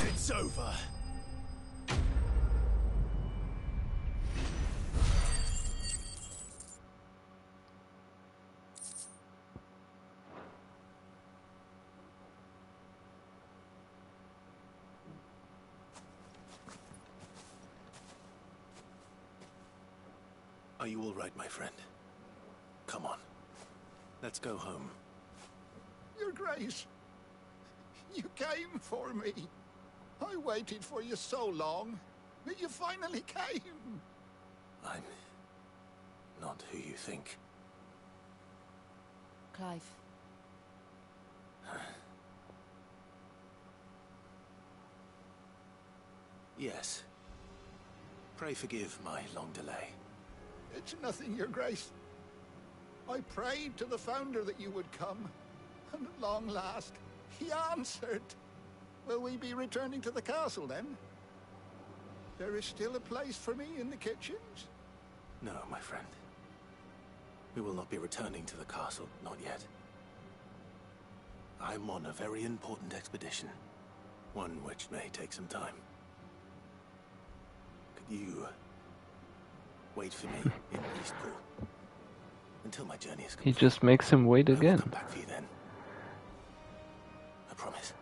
It's over. Are you all right, my friend? Come on. Let's go home. Your Grace, you came for me. I waited for you so long, but you finally came. I'm not who you think. Clive. Yes. Pray forgive my long delay. It's nothing, Your Grace. I prayed to the Founder that you would come, and at long last, he answered. Will we be returning to the castle, then? There is still a place for me in the kitchens? No, my friend. We will not be returning to the castle, not yet. I'm on a very important expedition. One which may take some time. Could you wait for me in Eastpool until my journey is complete? He just makes him wait again. I will come back for you then. I promise.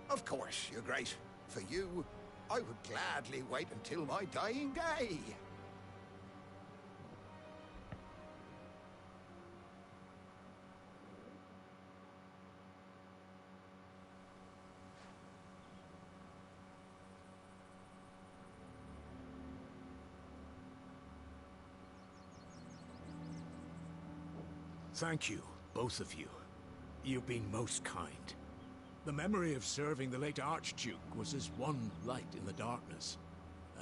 Of course, Your Grace. For you, I would gladly wait until my dying day. Thank you, both of you. You've been most kind. The memory of serving the late Archduke was as one light in the darkness.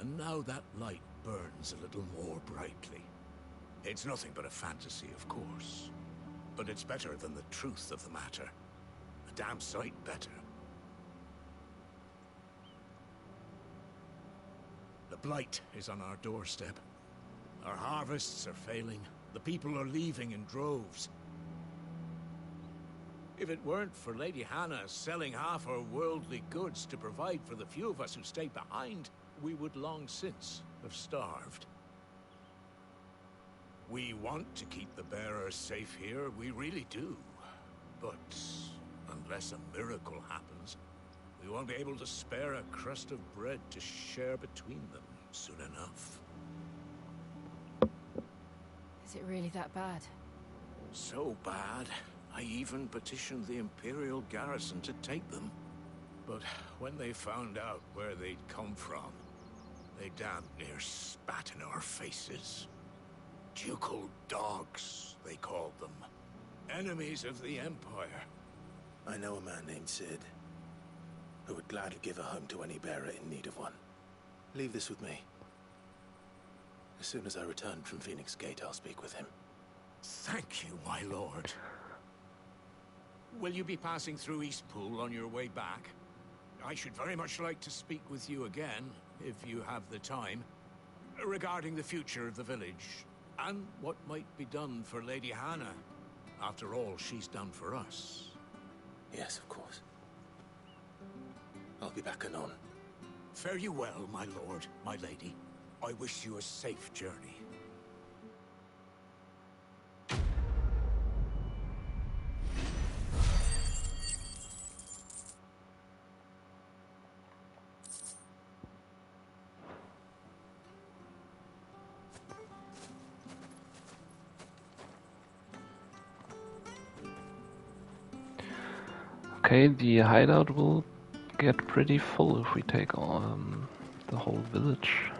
And now that light burns a little more brightly. It's nothing but a fantasy, of course. But it's better than the truth of the matter. A damn sight better. The blight is on our doorstep. Our harvests are failing. The people are leaving in droves. If it weren't for Lady Hannah selling half her worldly goods to provide for the few of us who stayed behind, we would long since have starved. We want to keep the bearers safe here, we really do. But unless a miracle happens, we won't be able to spare a crust of bread to share between them soon enough. Is it really that bad? So bad, I even petitioned the Imperial garrison to take them. But when they found out where they'd come from, they damn near spat in our faces. Ducal dogs, they called them. Enemies of the Empire. I know a man named Sid, who would gladly give a home to any bearer in need of one. Leave this with me. As soon as I return from Phoenix Gate, I'll speak with him. Thank you, my lord. Will you be passing through Eastpool on your way back? I should very much like to speak with you again, if you have the time, regarding the future of the village, and what might be done for Lady Hannah. After all she's done for us. Yes, of course. I'll be back anon. Fare you well, my lord, my lady. I wish you a safe journey. Okay, the hideout will get pretty full if we take the whole village.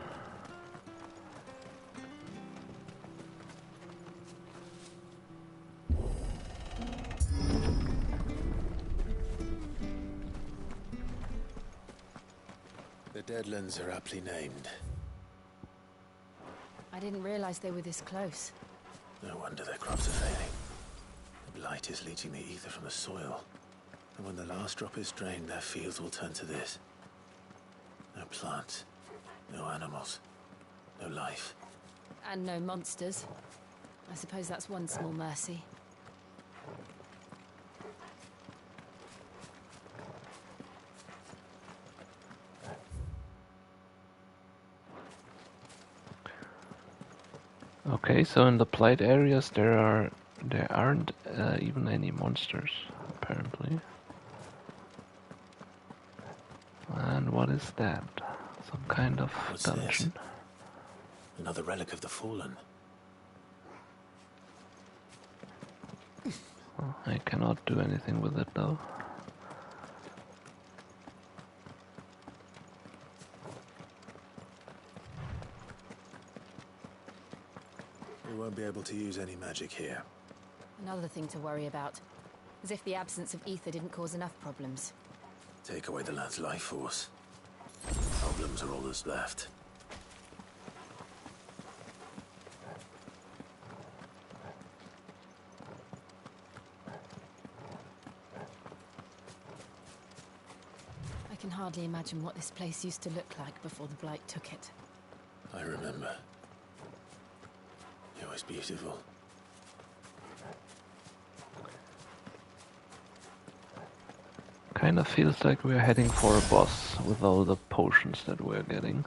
The Deadlands are aptly named. I didn't realize they were this close. No wonder their crops are failing. The blight is leaching the ether from the soil. And when the last drop is drained, their fields will turn to this. No plants, no animals, no life. And no monsters. I suppose that's one small mercy. Okay, so in the blight areas there aren't even any monsters, apparently. And what is that? Some kind of What's dungeon? this? Another relic of the Fallen. Oh, I cannot do anything with it though. We won't be able to use any magic here. Another thing to worry about. As if the absence of ether didn't cause enough problems. Take away the lad's life force. Problems are all that's left. I can hardly imagine what this place used to look like before the blight took it. I remember. It was beautiful. Kind of feels like we're heading for a boss with all the potions that we're getting.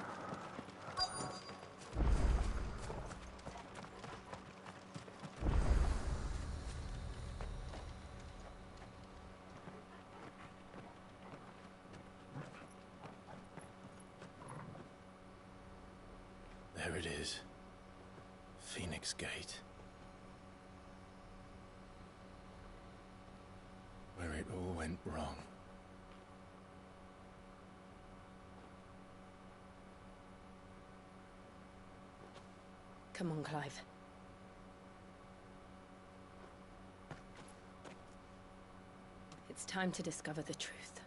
There it is. Phoenix Gate. Where it all went wrong. Come on, Clive. It's time to discover the truth.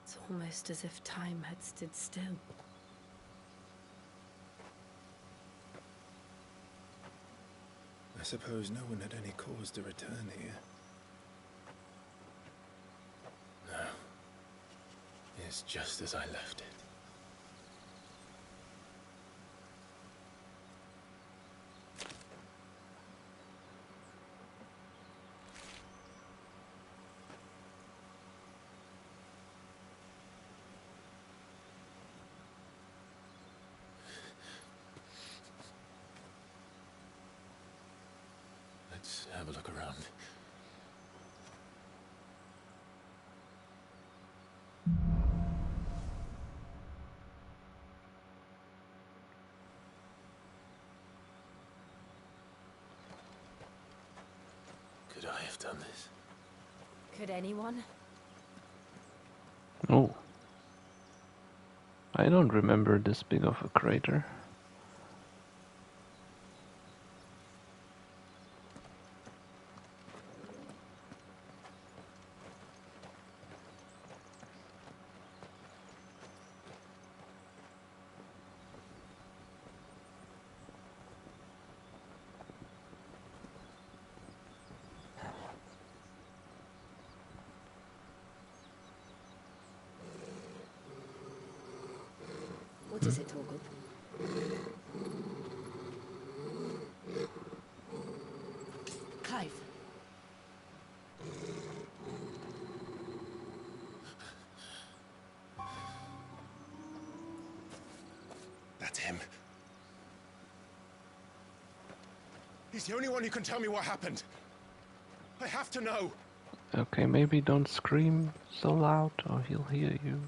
It's almost as if time had stood still. I suppose no one had any cause to return here. No. It's just as I left it. Let's have a look around. Could I have done this? Could anyone? Oh. I don't remember this big of a crater. What is it, Torgal? Clive. That's him. He's the only one who can tell me what happened. I have to know. Okay, maybe don't scream so loud or he'll hear you.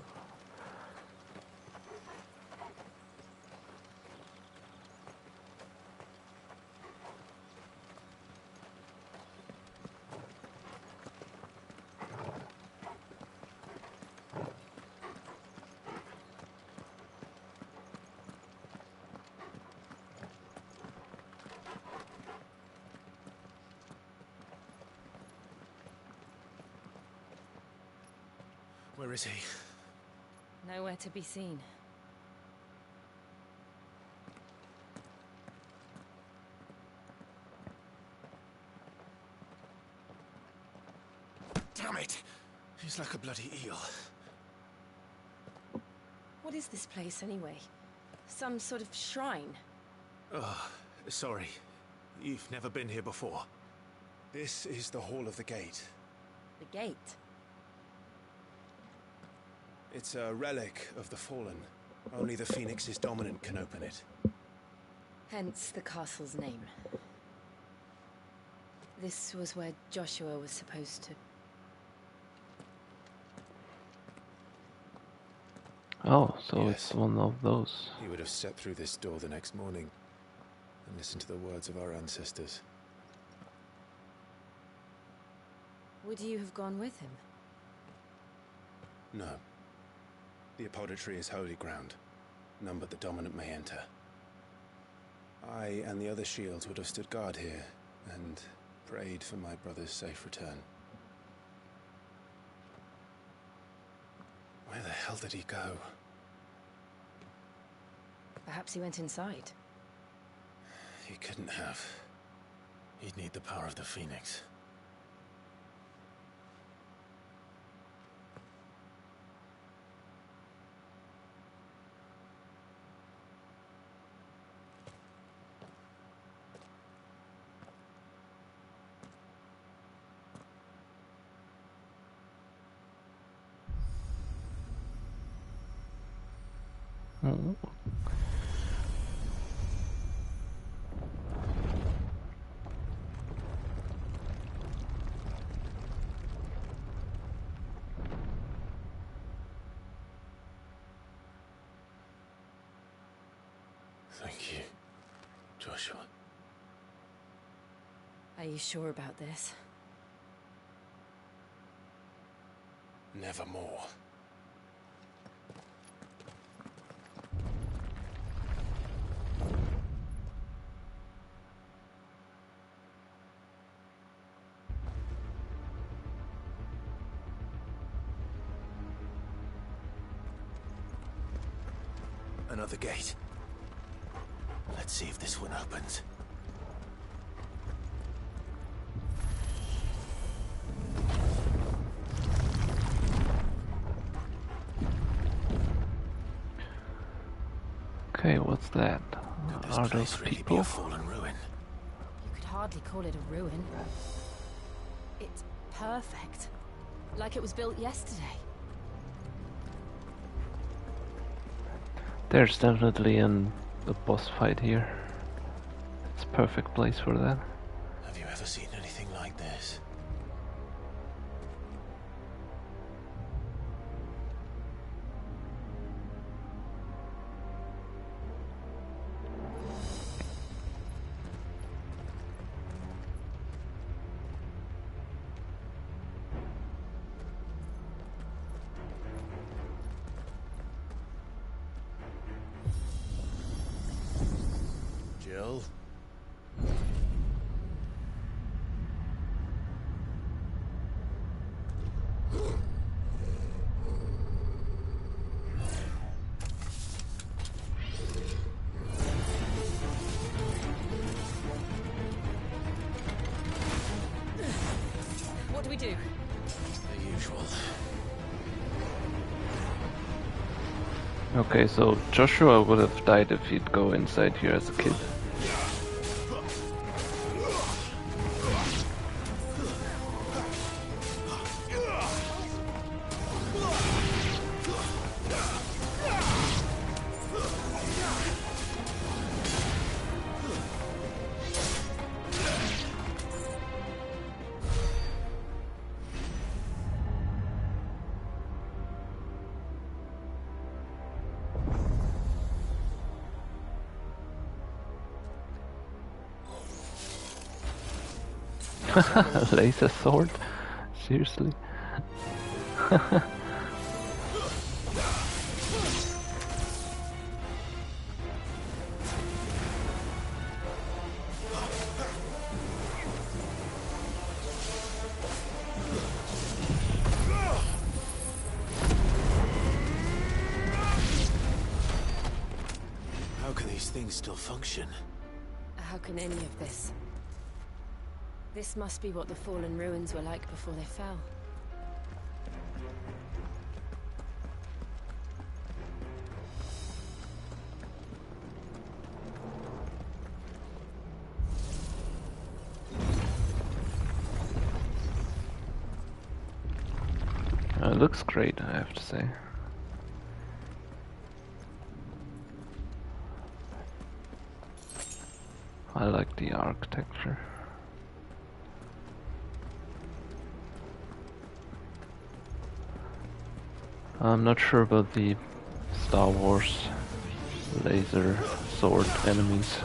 Where is he? Nowhere to be seen. Damn it! He's like a bloody eel. What is this place, anyway? Some sort of shrine? Oh, sorry. You've never been here before. This is the Hall of the Gate. The gate? It's a relic of the Fallen. Only the Phoenix's dominant can open it. Hence the castle's name. This was where Joshua was supposed to... Oh, so Yes. it's one of those. He would have stepped through this door the next morning and listened to the words of our ancestors. Would you have gone with him? No. The apodatory is holy ground. None but the dominant may enter. I and the other shields would have stood guard here and prayed for my brother's safe return. Where the hell did he go? Perhaps he went inside. He couldn't have. He'd need the power of the Phoenix. Oh. Thank you, Joshua. Are you sure about this? Nevermore. Another gate. Let's see if this one opens. Okay, what's that? This Are place those really people? be a fallen ruin? You could hardly call it a ruin. It's perfect. Like it was built yesterday. There's definitely a boss fight here. It's a perfect place for that. Have you ever seen anything like this? Jill? What do we do? The usual. Okay, so Joshua would have died if he'd go inside here as a kid. Laser sword? Seriously? How can these things still function? How can any of this? This must be what the fallen ruins were like before they fell. It looks great, I have to say. I like the architecture. I'm not sure about the Star Wars laser sword enemies.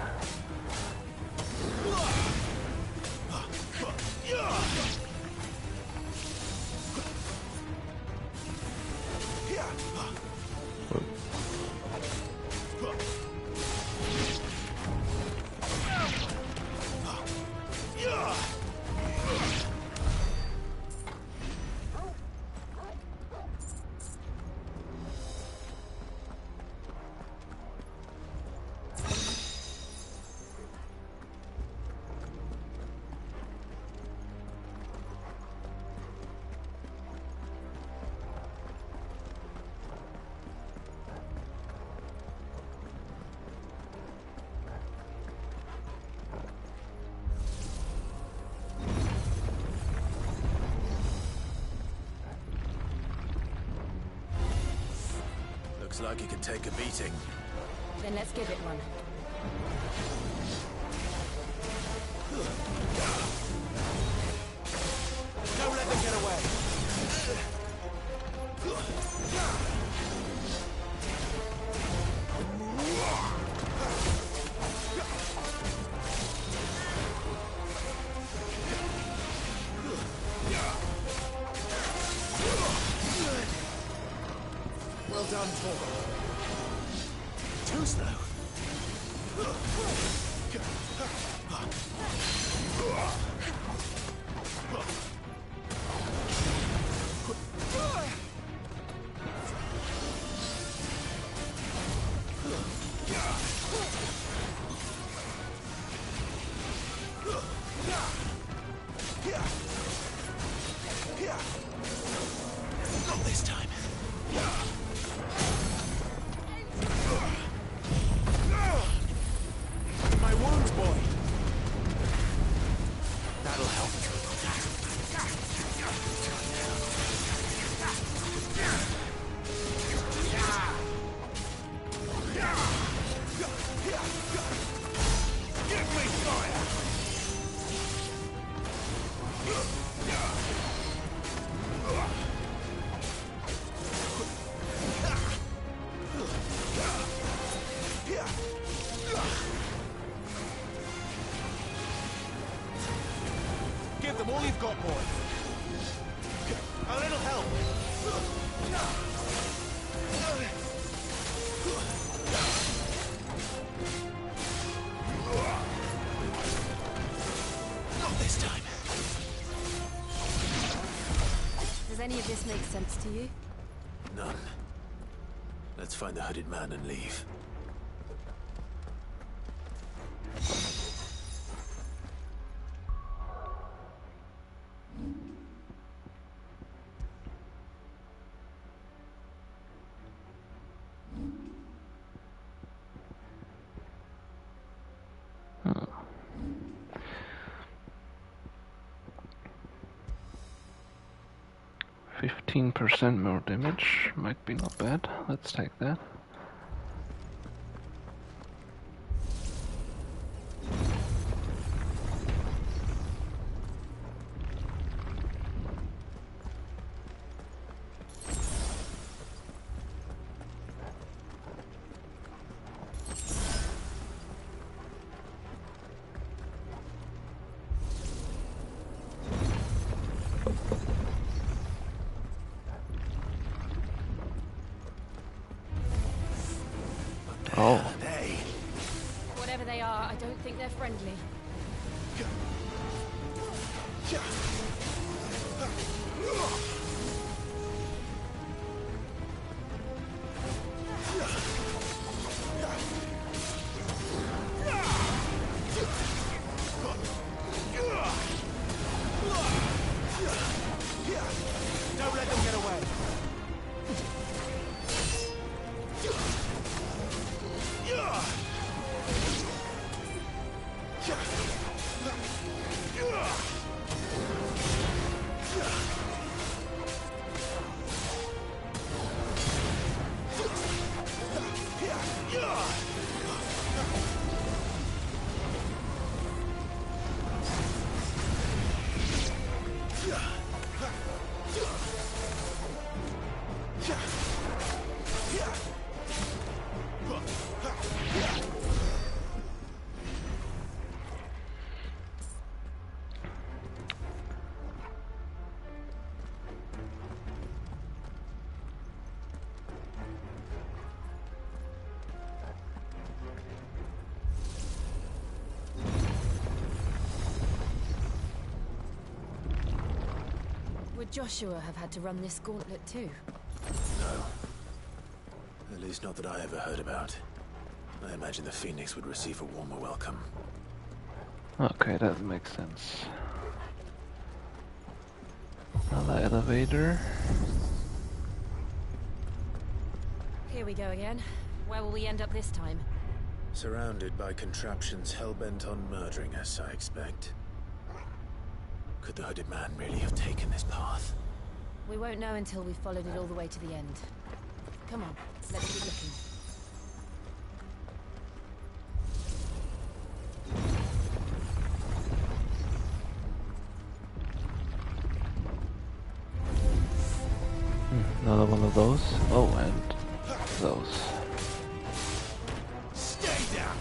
Looks like he could take a beating. Then let's give it one. Don't let them get away. Well done, Torgal. Too slow. Not this time. My wounds, boy. That'll help. Give me fire! Give them all you've got, boy. A little help. Not this time. Does any of this make sense to you? None. Let's find the hooded man and leave. Huh. 15% more damage might be not bad. Let's take that. Oh. Whatever they are, I don't think they're friendly. Don't let them get away. Would Joshua have had to run this gauntlet too? No. At least not that I ever heard about. I imagine the Phoenix would receive a warmer welcome. Okay, that makes sense. Another elevator. Here we go again. Where will we end up this time? Surrounded by contraptions hell-bent on murdering us, I expect. Could the hooded man really have taken this path? We won't know until we've followed it all the way to the end. Come on, let's keep looking. Another one of those. Oh, and those. Stay down!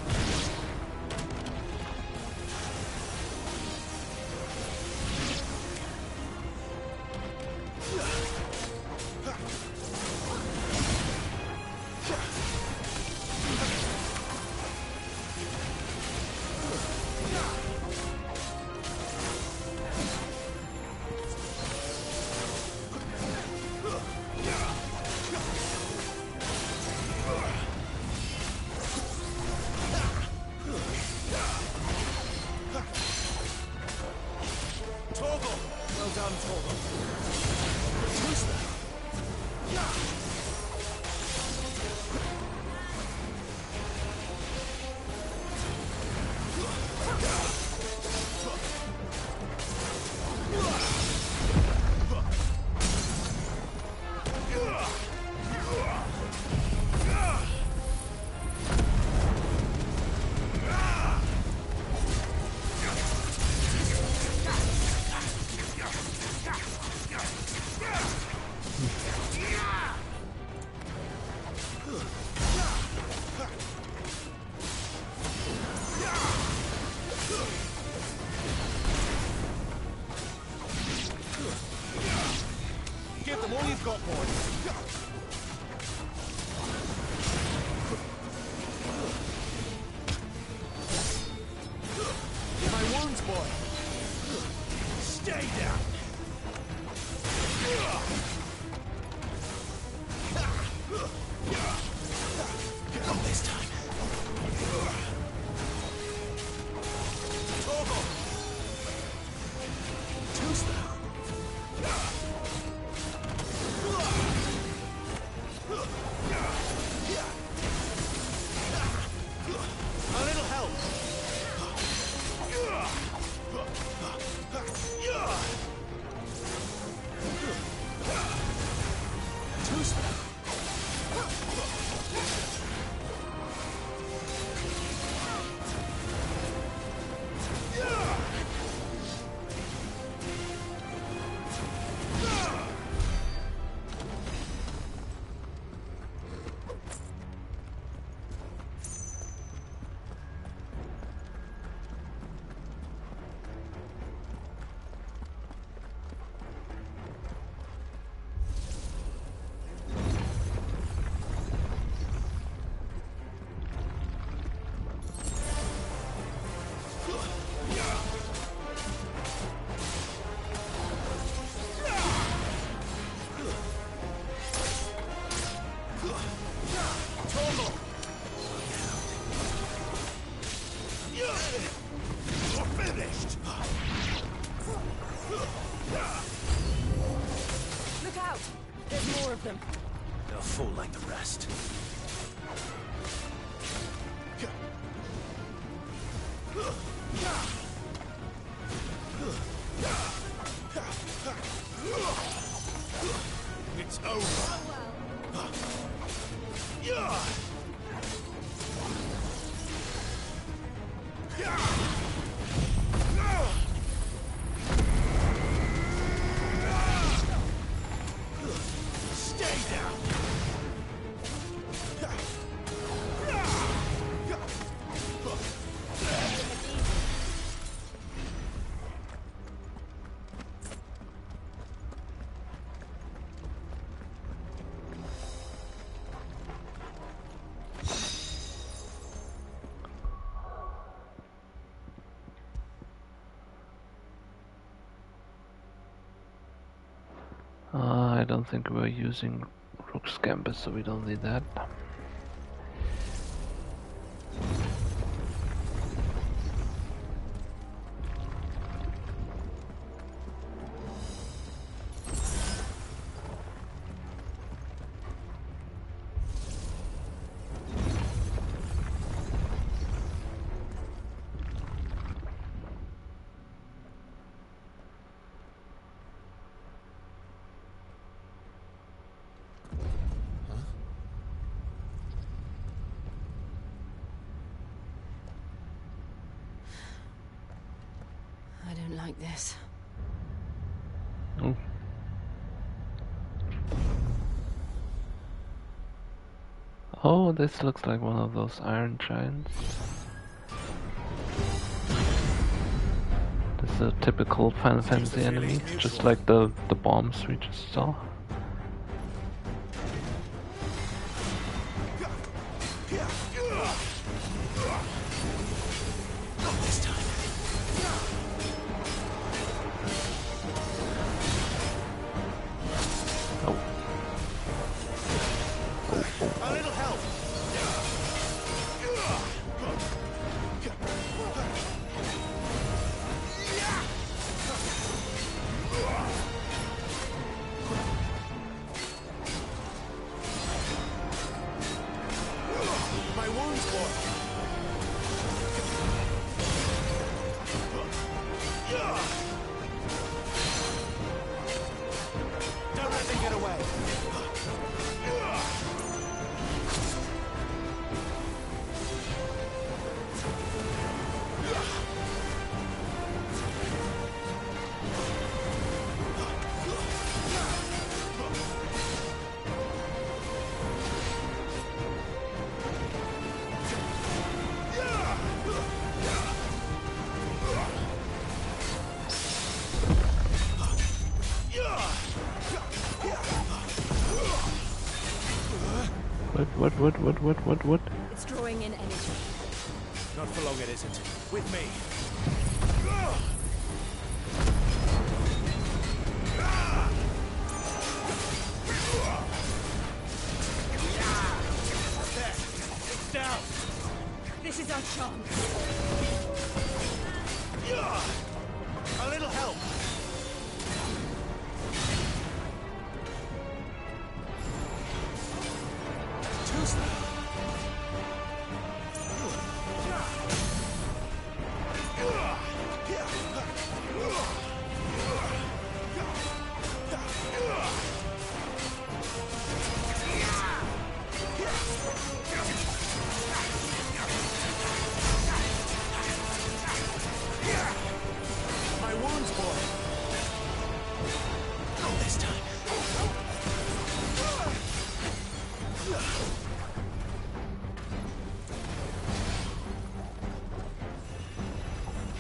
Give them all you've got, boys. My wounds, boy. Stay down. Not this time. Torgal. Too slow. A little help. Too slow. Look out! There's more of them. They'll fall like the rest. It's over. Stay down. I don't think we're using Rook's Gambit, so we don't need that. don't like this. Oh. Oh, this looks like one of those iron giants. This is a typical Final Fantasy enemy, just like the bombs we just saw. What? It's drawing in energy. Not for long it isn't. With me. There. It's down. This is our chance. A little help. Too slow. My wounds, boy. Not this time.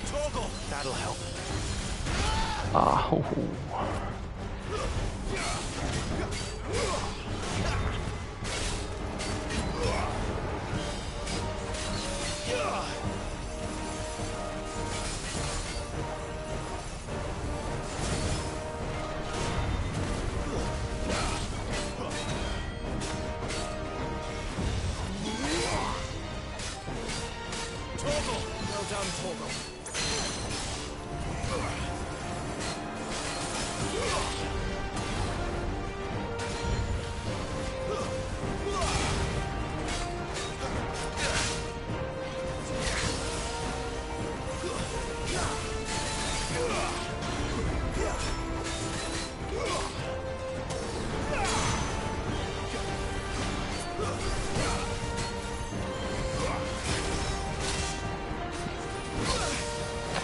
Toggle. That'll help. Oh. Toggle. Well done, Toggle.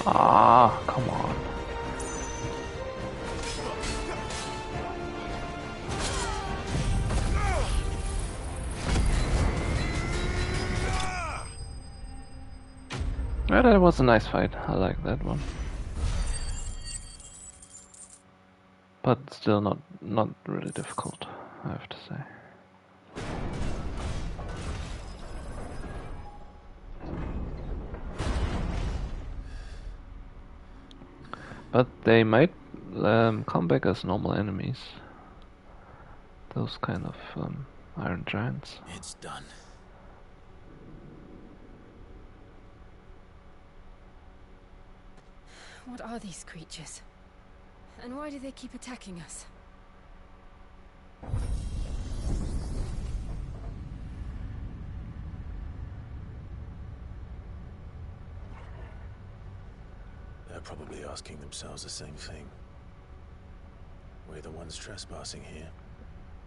Ah, come on. Yeah, that was a nice fight. I like that one. But still not really difficult, I have to say. But they might come back as normal enemies. Those kind of iron giants. It's done. What are these creatures? And why do they keep attacking us? They're probably asking themselves the same thing. We're the ones trespassing here.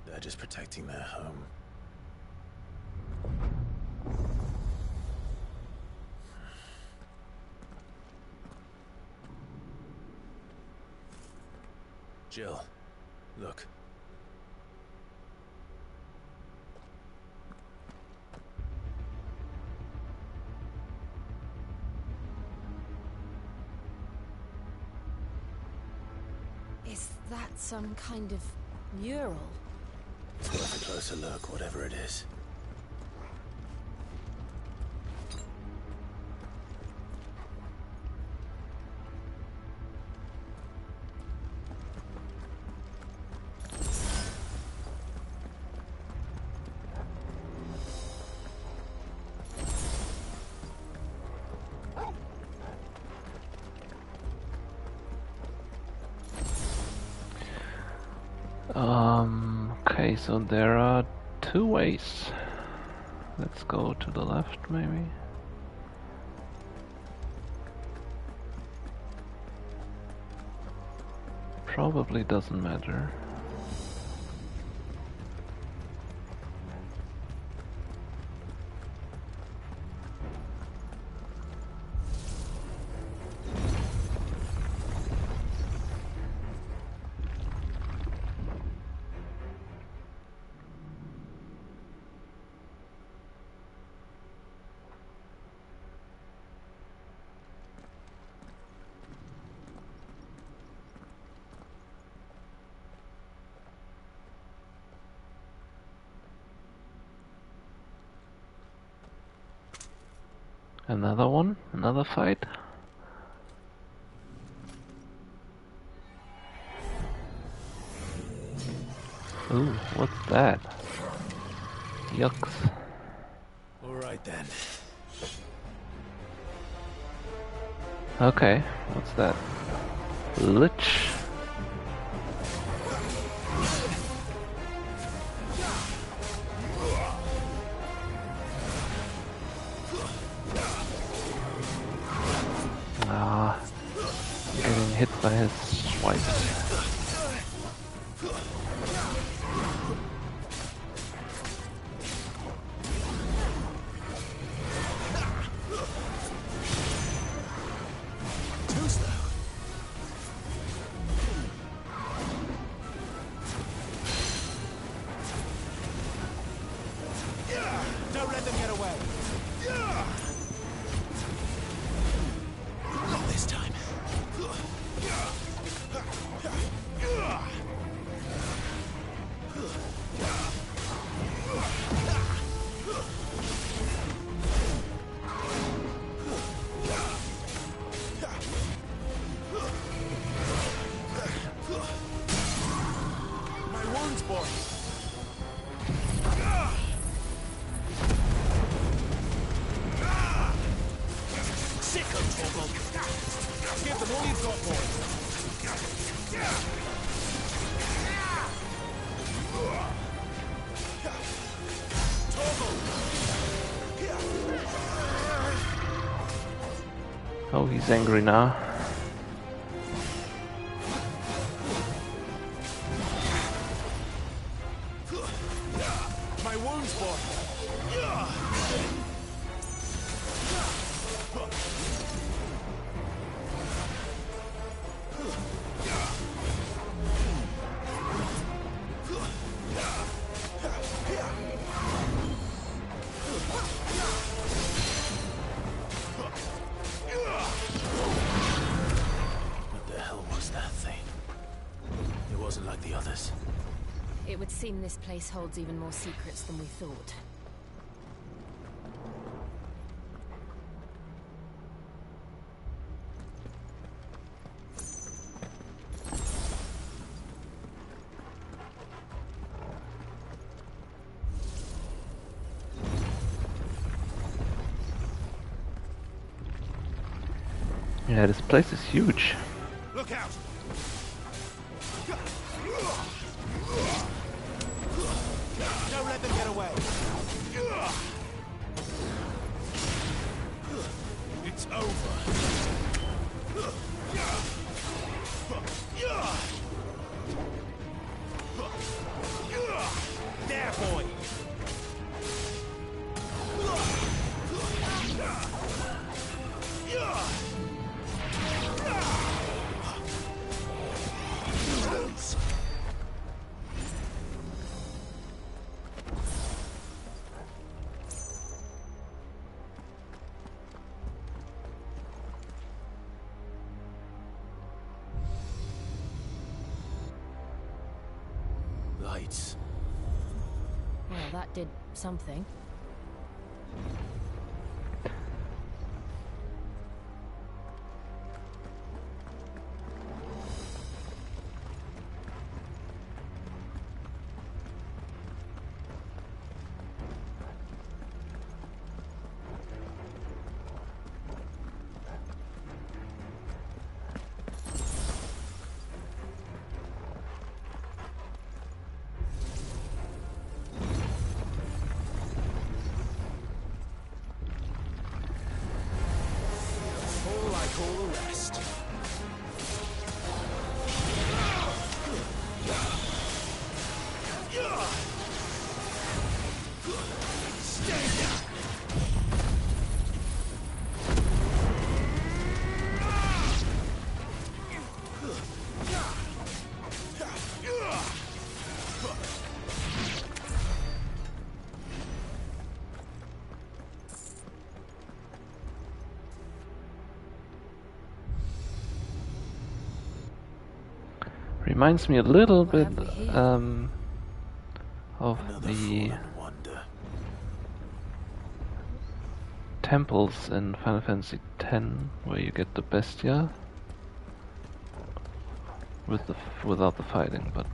They're just protecting their home. Jill, look. Is that some kind of mural? It's worth a closer look, whatever it is. Okay, so there are two ways. Let's go to the left, maybe. Probably doesn't matter. Another one? Another fight? Ooh, what's that? Yucks. Alright then. Okay, what's that? Lich? Ah, getting hit by his swipes. Don't let them get away. Not this time. My wounds, boy. Sick of trouble. Give them all you've got, Oh, he's angry now. My wounds, boy. What the hell was that thing? It wasn't like the others. It would seem this place holds even more secrets than we thought. Yeah, this place is huge. Look out! Don't let them get away. It's over. There, boy. Heights. Well, that did something. Fall like all the rest. Stay down. Reminds me a little bit of the temples in Final Fantasy X, where you get the Bestia without the fighting, but.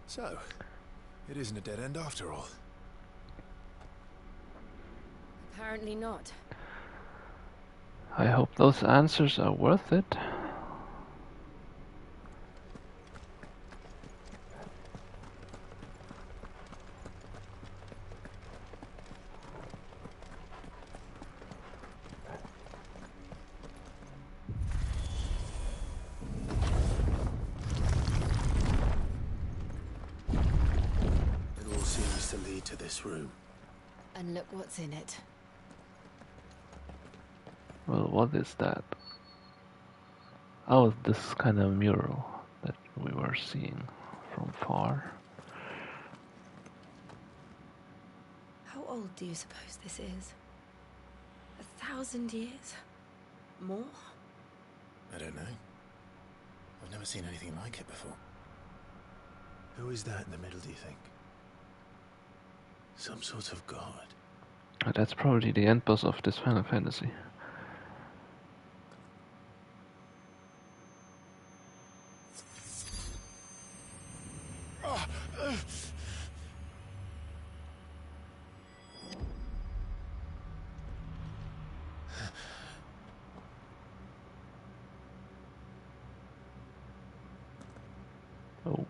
So, it isn't a dead end after all. Apparently not. I hope those answers are worth it. Seems to lead to this room. And look what's in it. Well, what is that? Oh, this kind of mural that we were seeing from far. How old do you suppose this is? 1,000 years? More? I don't know. I've never seen anything like it before. Who is that in the middle, do you think? Some sort of god. That's probably the end boss of this Final Fantasy. Oh.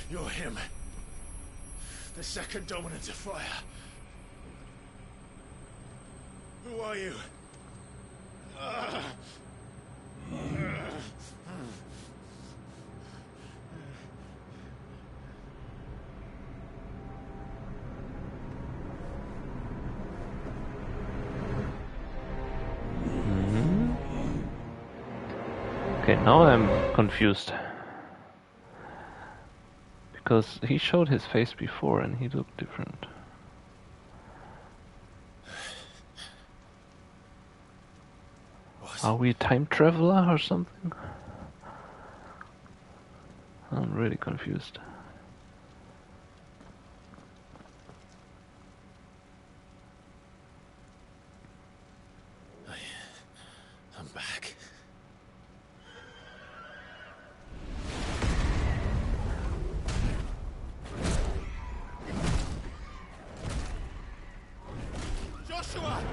You're him. The second dominant of fire. Who are you? Okay, now I'm confused. Because he showed his face before and he looked different. What? Are we a time traveler or something? I'm really confused. I'm back. Joshua!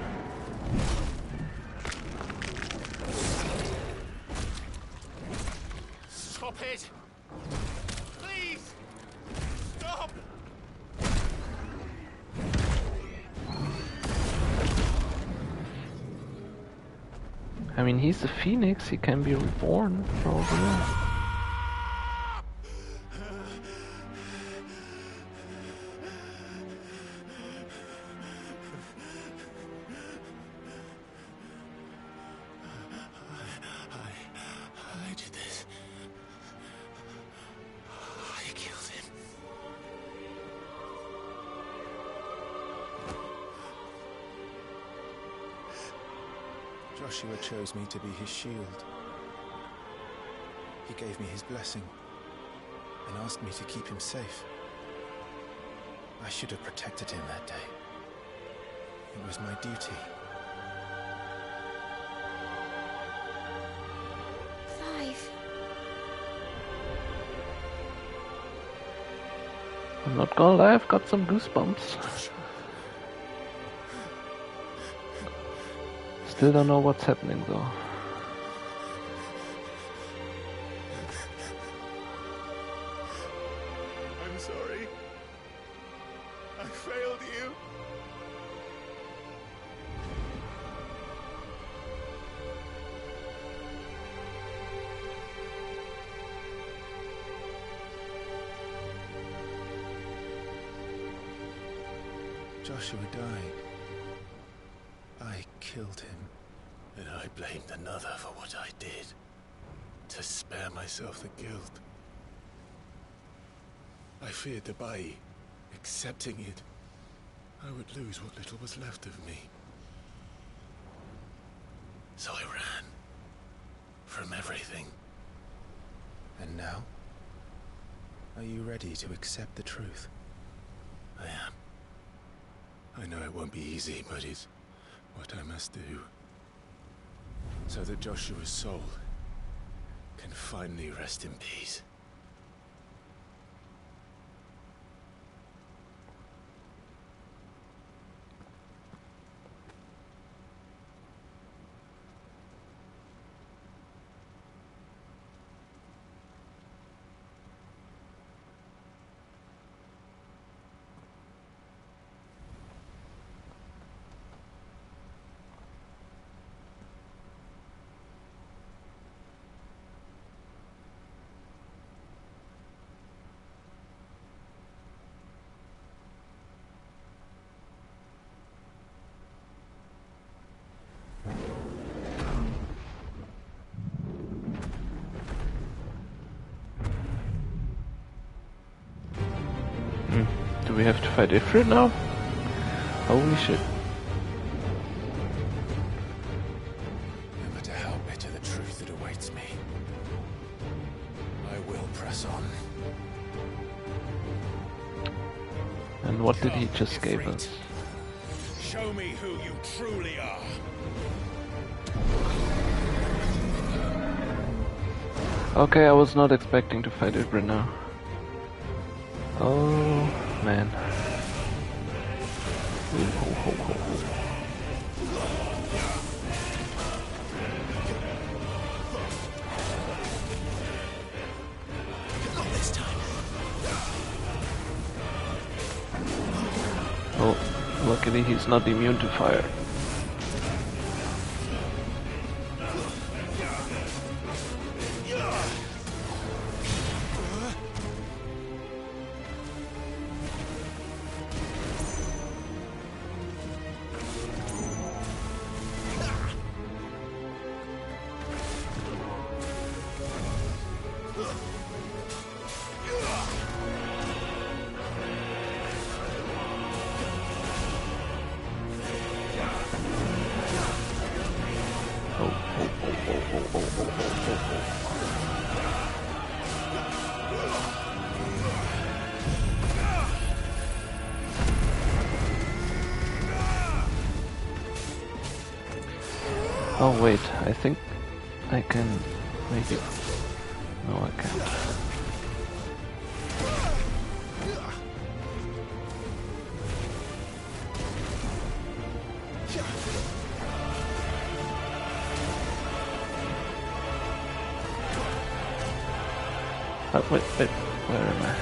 it! Please! Stop! I mean, he's a phoenix, he can be reborn, probably. I did this. I killed him. Joshua chose me to be his shield. He gave me his blessing and asked me to keep him safe. I should have protected him that day. It was my duty. Clive. I'm not gonna lie, I've got some goosebumps. Still don't know what's happening though. I'm sorry. I failed you. Joshua died. I killed him. And I blamed another for what I did. To spare myself the guilt. I feared that by accepting it, I would lose what little was left of me. So I ran. From everything. And now? Are you ready to accept the truth? I am. I know it won't be easy, but it's what I must do. So that Joshua's soul can finally rest in peace. Do we have to fight Ifrit now? Holy shit. No matter how bitter the truth that awaits me, I will press on. And what did he just give us? Show me who you truly are. Okay, I was not expecting to fight Ifrit now. Oh man. Not this time. Oh, luckily he's not immune to fire. Oh wait, I think I can make it. No, I can't. Wait, where am I?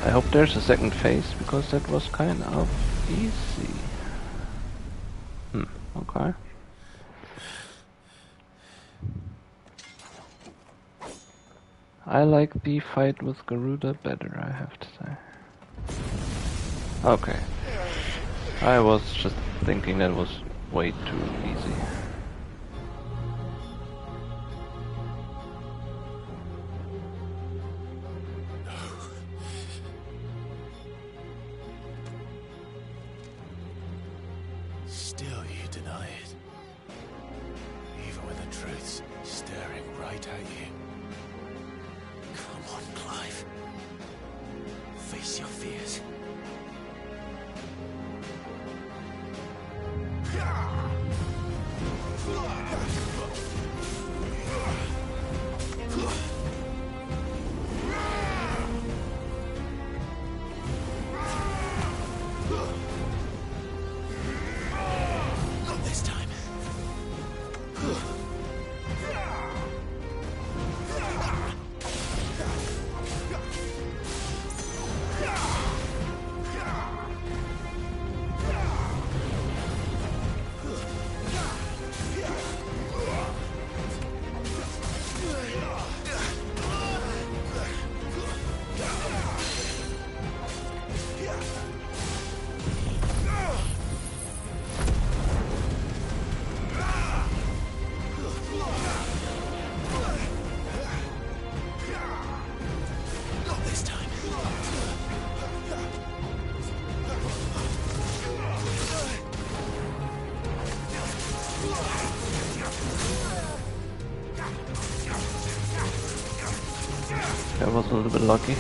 I hope there's a second phase, because that was kind of easy. Okay. I like the fight with Garuda better, I have to say. Okay. I was just thinking that was way too easy. Still you deny it. Even when the truth's staring right at you. Come on, Clive. Face your fears. Not this time. Not this time. That was a little bit lucky.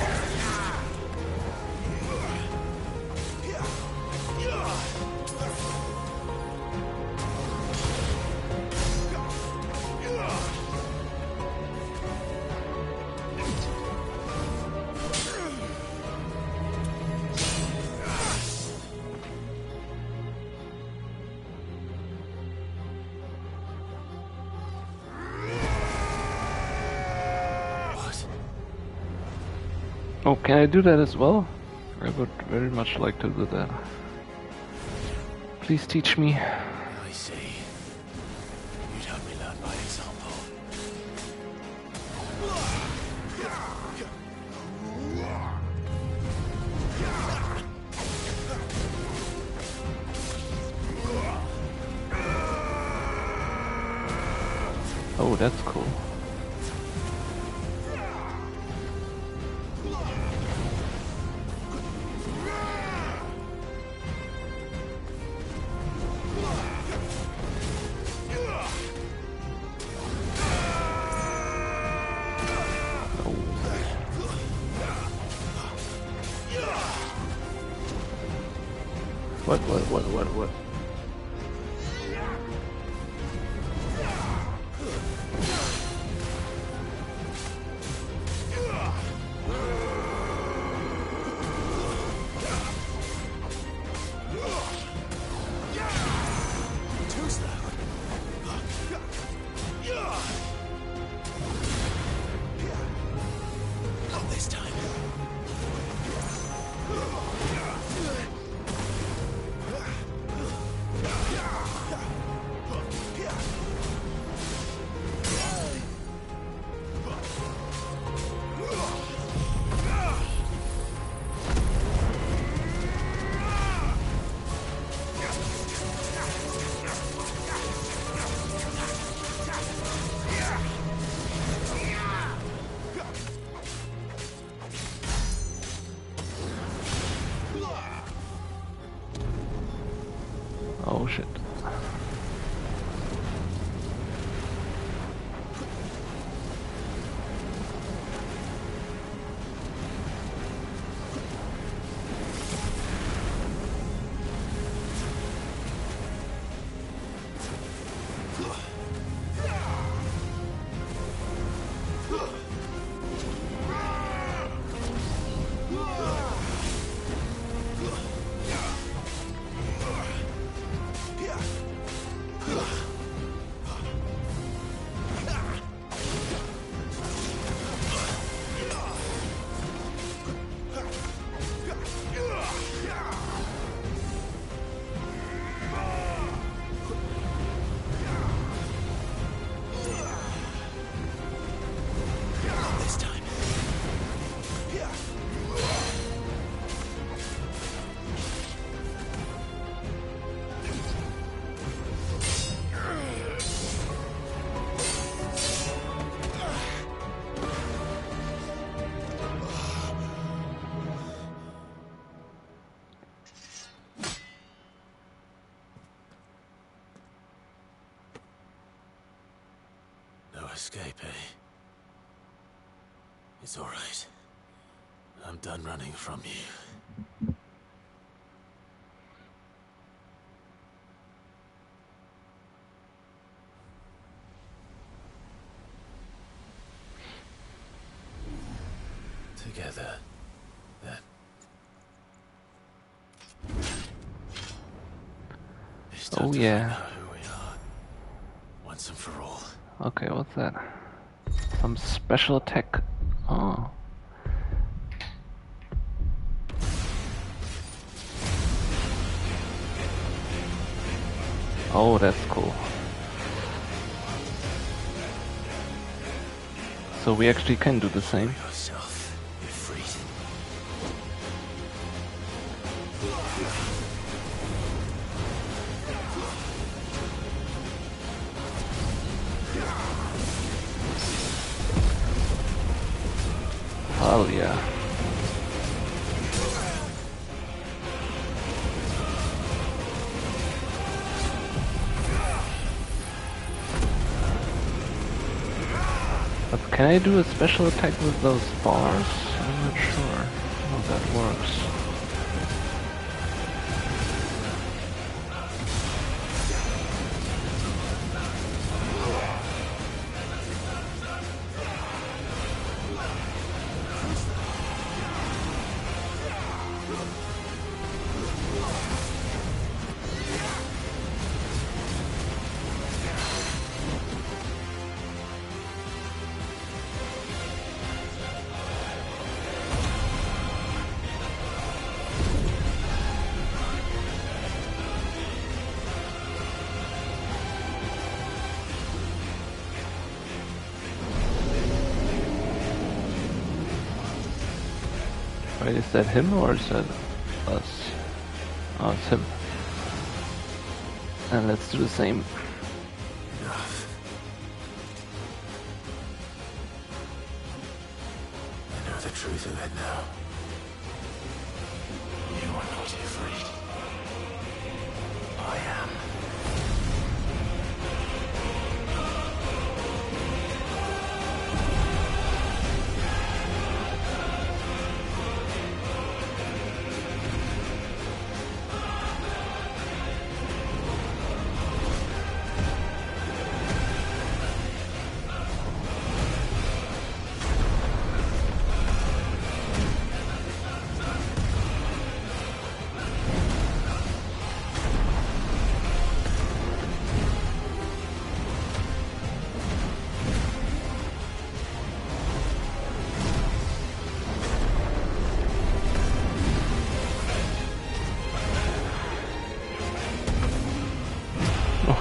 Oh, can I do that as well? I would very much like to do that. Please teach me. I see. You'd have me learn by example. Oh, that's cool. What? Not this time. Oh shit. No escape, eh? It's all right. I'm done running from you. Together, then. It's time Oh to yeah. find out who we are, once and for all. Okay, what's that? Some special attack. Oh. Oh, that's cool. So we actually can do the same. Yourself, Ifrit. Hell yeah. But can I do a special attack with those bars? I'm not sure how that works. Wait, is that him or is that us? Oh, it's him. And let's do the same. I know the truth of it now. You are not Ifrit. I am.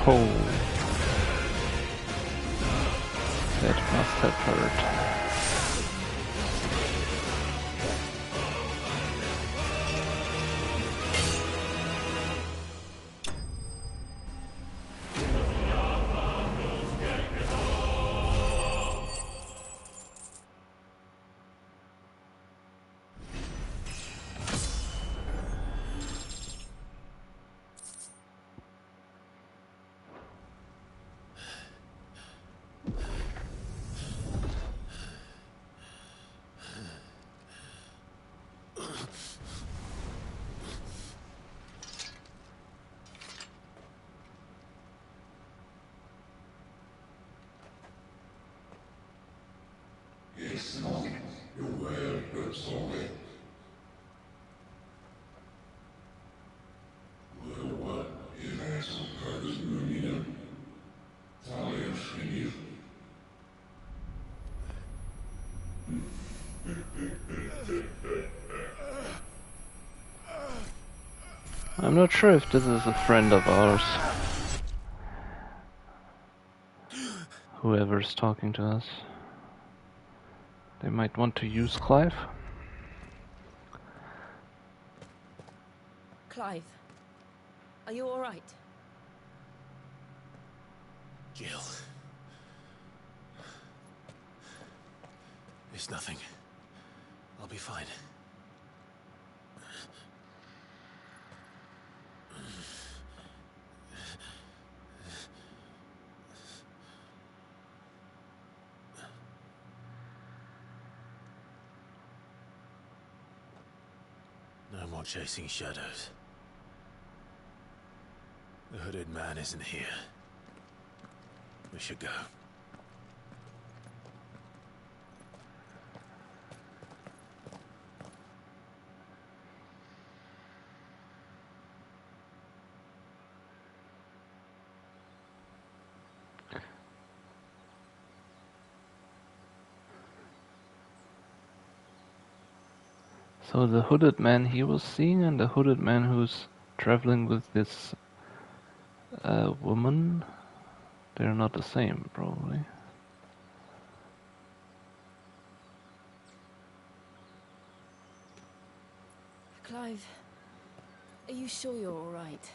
Oh, that must have hurt. I'm not sure if this is a friend of ours. Whoever's talking to us. They might want to use Clive. Clive, are you all right? Jill. It's nothing. I'll be fine. No more chasing shadows. The hooded man isn't here. We should go. So the hooded man he was seeing and the hooded man who's traveling with this woman, they're not the same, probably. Clive, are you sure you're all right?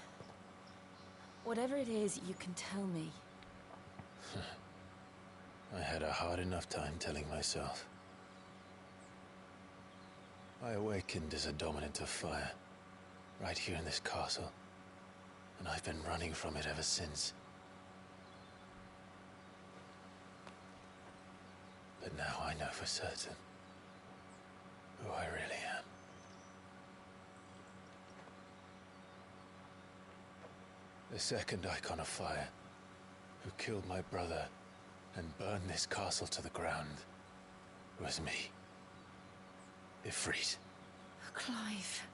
Whatever it is, you can tell me. I had a hard enough time telling myself. I awakened as a dominant of fire, right here in this castle, and I've been running from it ever since. But now I know for certain who I really am. The second icon of fire, who killed my brother and burned this castle to the ground, was me. Ifrit. Clive.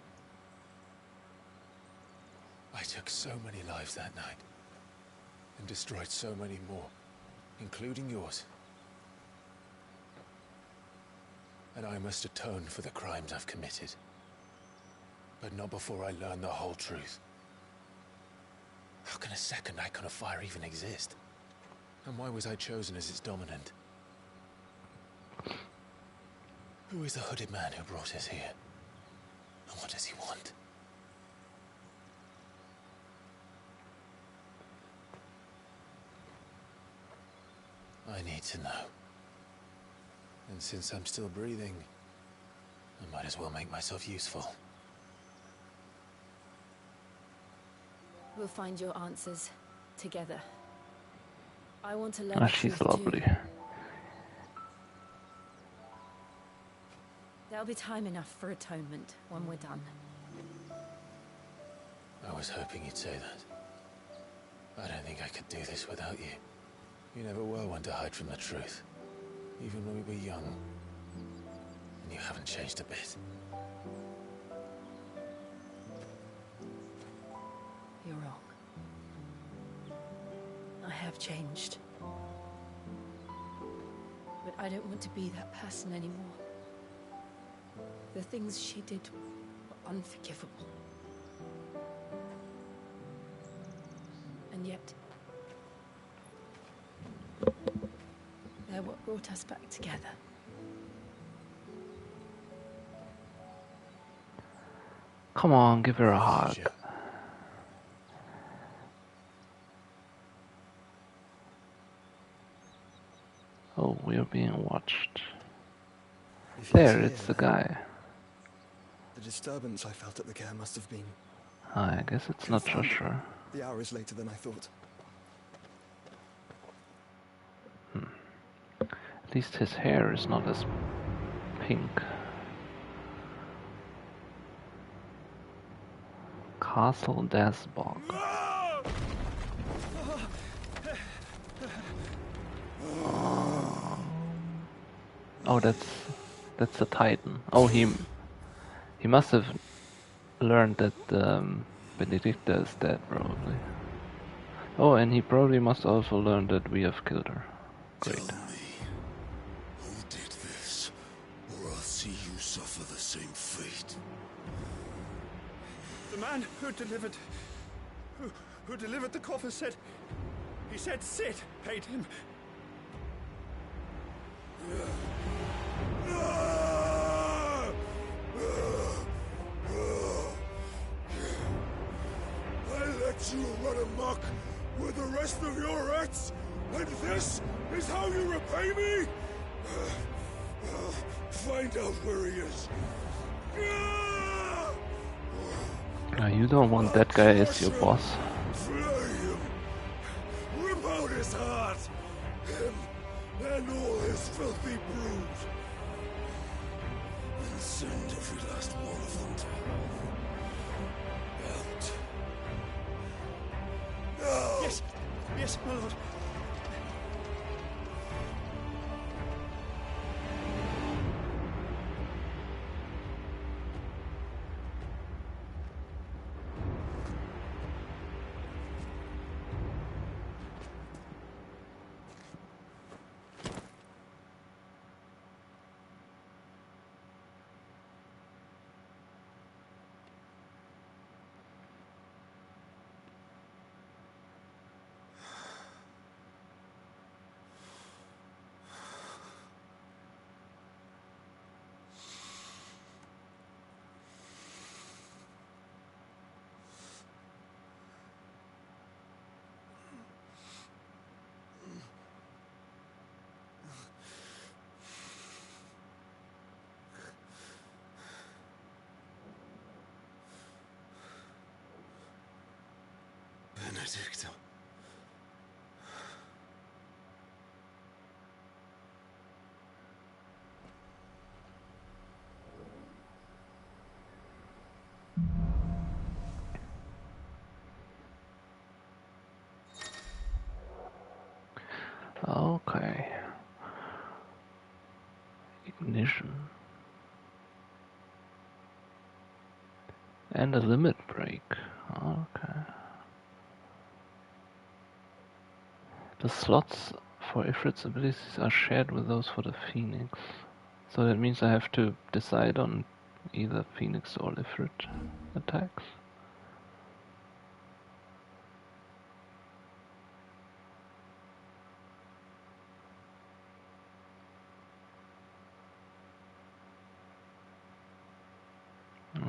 I took so many lives that night, and destroyed so many more, including yours. And I must atone for the crimes I've committed. But not before I learn the whole truth. How can a second icon of fire even exist? And why was I chosen as its dominant? Who is the hooded man who brought us here? What does he want? I need to know. And since I'm still breathing, I might as well make myself useful. We'll find your answers together. I want to learn Ah, the she's truth lovely. too. There'll be time enough for atonement when we're done. I was hoping you'd say that. I don't think I could do this without you. You never were one to hide from the truth, even when we were young. And you haven't changed a bit. You're wrong. I have changed. But I don't want to be that person anymore. The things she did were unforgivable. And yet, they're what brought us back together. Come on, give her a hug. Oh, we are being watched. There, it's the guy. The disturbance I felt at the care must have been... I guess it's not confounding. Joshua. The hour is later than I thought. At least his hair is not as pink. Castle Dasbog. Oh, that's a Titan. Oh, he must have learned that Benedicta is dead, probably. Oh, and he probably must also learn that we have killed her. Great. Tell me, who did this, or I'll see you suffer the same fate. The man who delivered the coffer said... He said Sid paid him. I let you run amok with the rest of your rats, and this is how you repay me? Find out where he is. You don't want that guy as your boss. Flay him. Rip out his heart. Him and all his filthy brood. And send every last one of them to out. Now! Yes, my lord. Benedicta. Okay. Ignition. And a limit break. Okay. The slots for Ifrit's abilities are shared with those for the Phoenix. So that means I have to decide on either Phoenix or Ifrit attacks.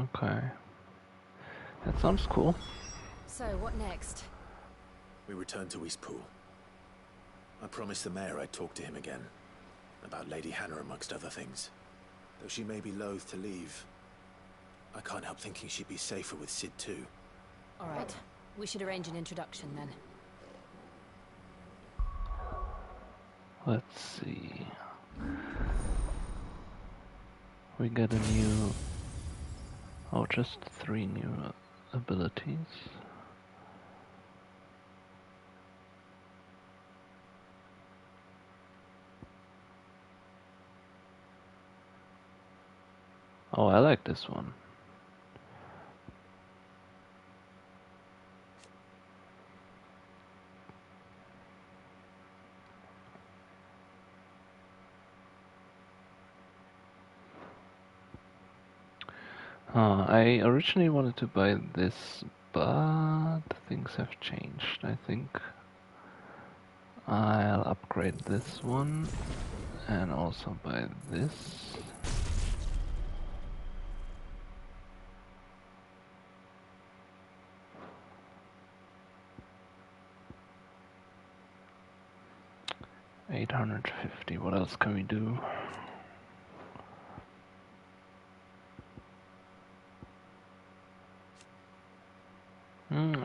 Okay. That sounds cool. So, what next? We return to Eastpool. I promised the mayor I'd talk to him again. About Lady Hannah, amongst other things. Though she may be loath to leave, I can't help thinking she'd be safer with Sid too. Alright. We should arrange an introduction then. Let's see. We get a new... Oh, just 3 new abilities. Oh, I like this one. I originally wanted to buy this, but things have changed. I think I'll upgrade this one and also buy this. $850. What else can we do?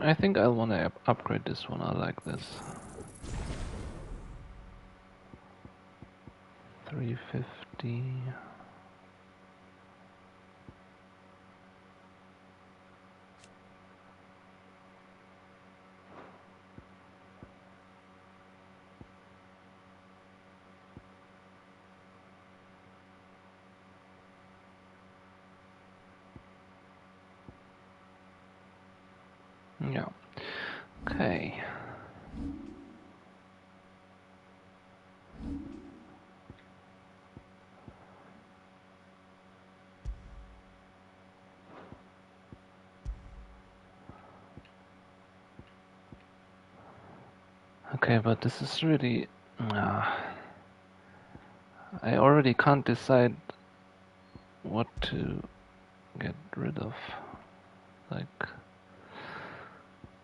I think I'll want to upgrade this one. I like this. 350. Yeah. Okay. Okay, but this is really... I already can't decide what to get rid of. Like...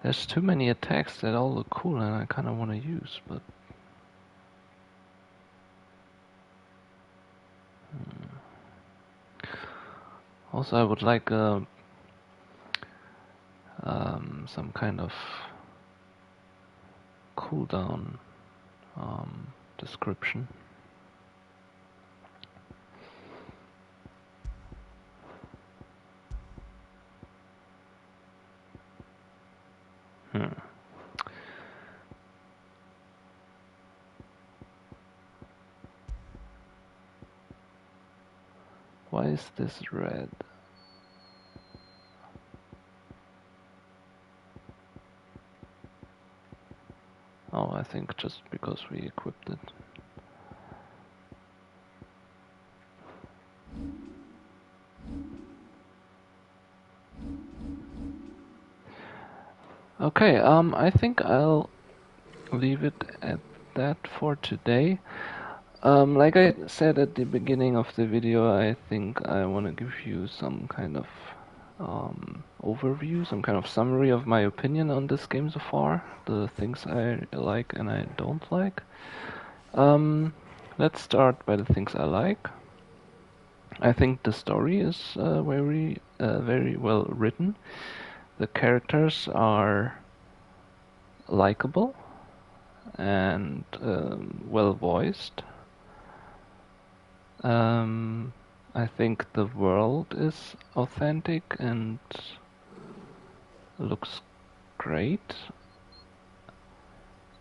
There's too many attacks that all look cool and I kind of want to use, but... Also, I would like some kind of cooldown description. Why is this red? Oh, I think just because we equipped it. Okay, I think I'll leave it at that for today. Like I said at the beginning of the video, I think I want to give you some kind of overview, some kind of summary of my opinion on this game so far, the things I like and I don't like. Let's start by the things I like. I think the story is very well written. The characters are likable and well voiced. I think the world is authentic and looks great.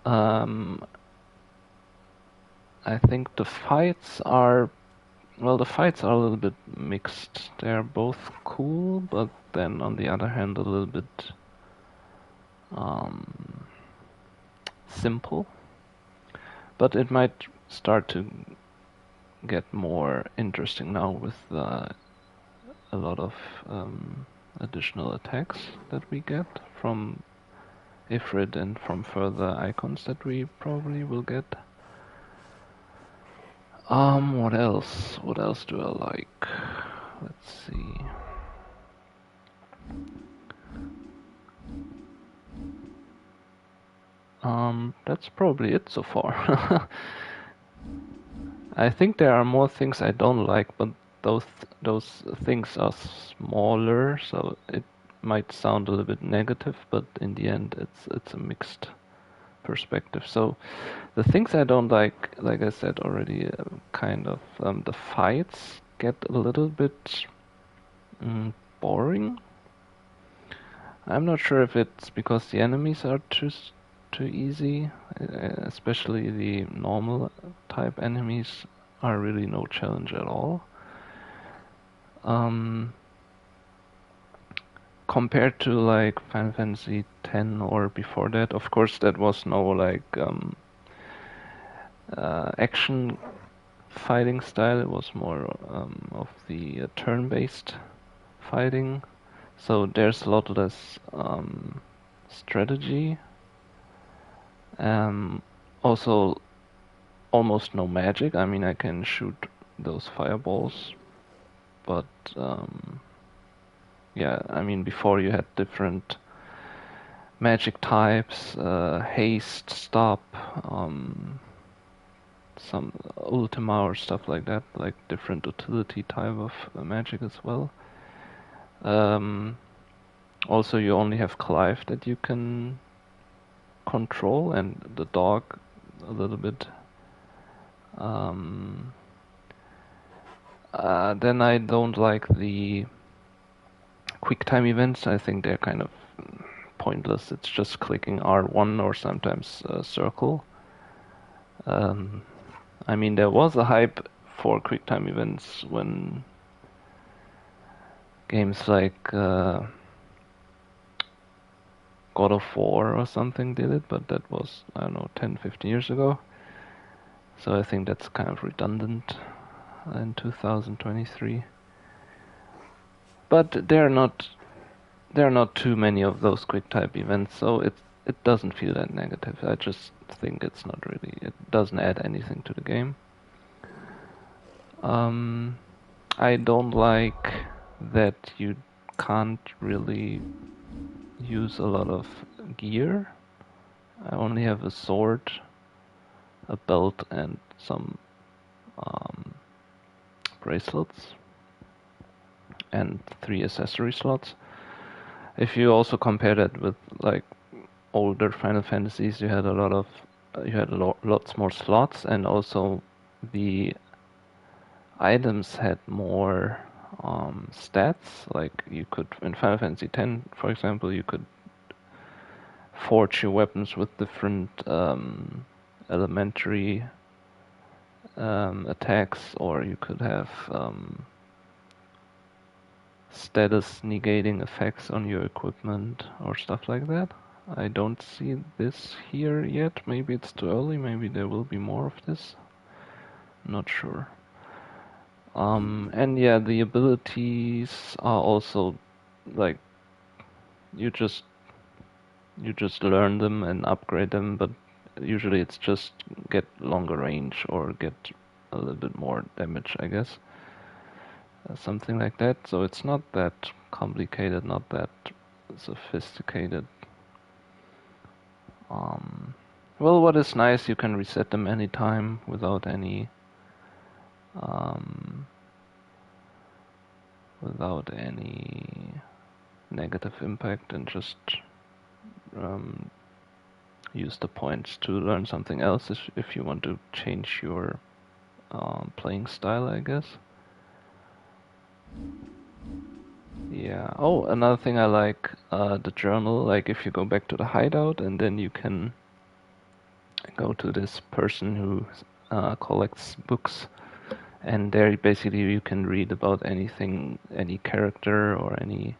I think the fights are a little bit mixed. They're both cool, but then on the other hand a little bit simple. But it might start to get more interesting now with a lot of additional attacks that we get from Ifrit and from further icons that we probably will get. What else? What else do I like? Let's see. That's probably it so far. I think there are more things I don't like, but those things are smaller, so it might sound a little bit negative, but in the end, it's a mixed perspective. So the things I don't like I said already, kind of the fights get a little bit boring. I'm not sure if it's because the enemies are too easy, especially the normal type enemies are really no challenge at all. Compared to like Final Fantasy X or before that, of course that was no like action fighting style. It was more of the turn-based fighting. So there's a lot less strategy. Also, almost no magic. I mean, I can shoot those fireballs, but yeah, I mean, before you had different magic types, haste, stop, some ultima or stuff like that, like different utility type of magic as well. Also, you only have Clive that you can control, and the dog a little bit. Then I don't like the quick time events. I think they're kind of pointless. It's just clicking R1 or sometimes circle. I mean, there was a hype for quick time events when games like God of War or something did it, but that was, I don't know, 10, 15 years ago. So I think that's kind of redundant in 2023. But there are not too many of those quick type events, so it doesn't feel that negative. I just think it's not really, it doesn't add anything to the game. I don't like that you can't really use a lot of gear. I only have a sword, a belt, and some bracelets, and 3 accessory slots. If you also compare that with like older Final Fantasies, you had lots more slots, and also the items had more stats. Like you could, in Final Fantasy X, for example, you could forge your weapons with different elementary attacks, or you could have status negating effects on your equipment or stuff like that. I don't see this here yet. Maybe it's too early. Maybe there will be more of this. Not sure. And yeah, the abilities are also like you just learn them and upgrade them, but usually it's just get longer range or get a little bit more damage, I guess. Something like that. So it's not that complicated, not that sophisticated. Well, what is nice, you can reset them anytime without any negative impact, and just use the points to learn something else if you want to change your playing style, I guess. Yeah. Oh, another thing I like, the journal. Like if you go back to the hideout, and then you can go to this person who collects books, and there basically you can read about anything, any character or any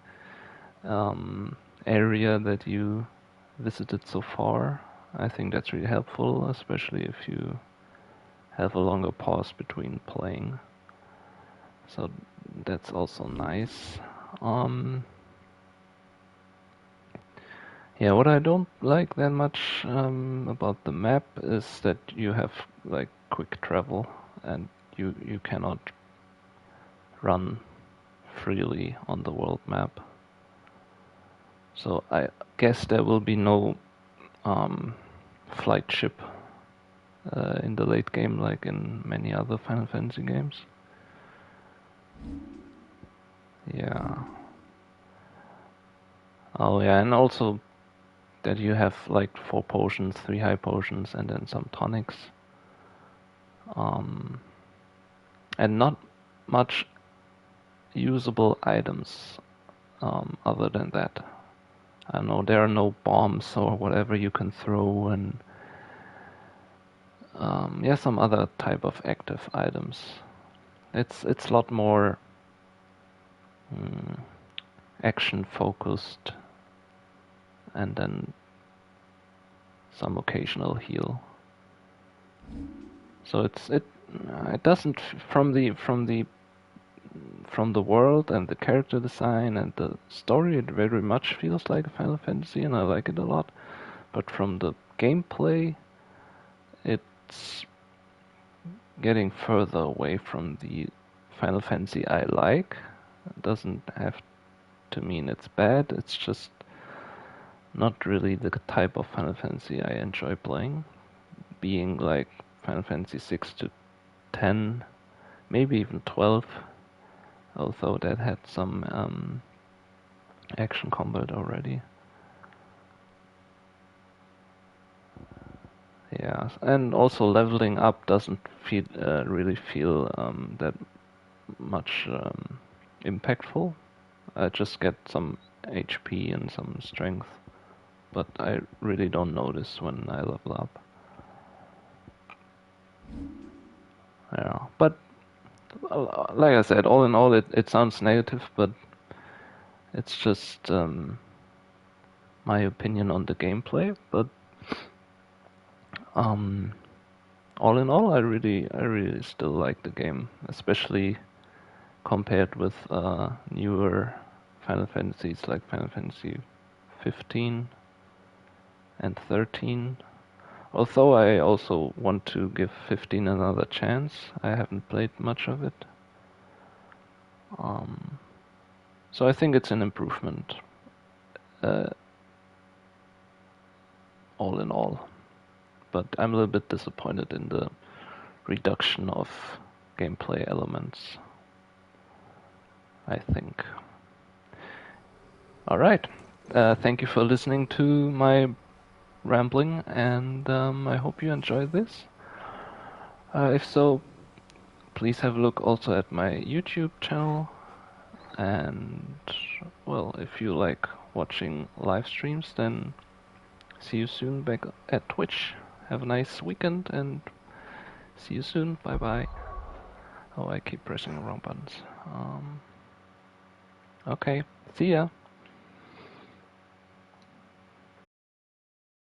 area that you visited so far. I think that's really helpful, especially if you have a longer pause between playing. So that's also nice. Yeah, what I don't like that much about the map is that you have like quick travel, and you cannot run freely on the world map. So I guess there will be no flight ship in the late game, like in many other Final Fantasy games. Yeah. Oh yeah, and also that you have like 4 potions, 3 high potions, and then some tonics. And not much usable items other than that. I don't know, there are no bombs or whatever you can throw, and yeah, some other type of active items. It's a lot more action focused, and then some occasional heal. So it doesn't from the world and the character design and the story, it very much feels like a Final Fantasy, and I like it a lot. But from the gameplay, it's getting further away from the Final Fantasy I like. It doesn't have to mean it's bad, it's just not really the type of Final Fantasy I enjoy playing. Being like Final Fantasy 6 to 10, maybe even 12, although that had some action combat already. Yeah, and also leveling up doesn't really feel that much impactful. I just get some HP and some strength, but I really don't notice when I level up. Yeah, but like I said, all in all, it sounds negative, but it's just my opinion on the gameplay. But all in all, I really still like the game, especially compared with newer Final Fantasies like Final Fantasy 15 and 13. Although I also want to give 15 another chance, I haven't played much of it. So I think it's an improvement, all in all. But I'm a little bit disappointed in the reduction of gameplay elements, I think. Alright, thank you for listening to my rambling, and I hope you enjoyed this. If so, please have a look also at my YouTube channel, and well, if you like watching live streams, then see you soon back at Twitch. Have a nice weekend, and see you soon. Bye bye. Oh, I keep pressing the wrong buttons. Okay, see ya.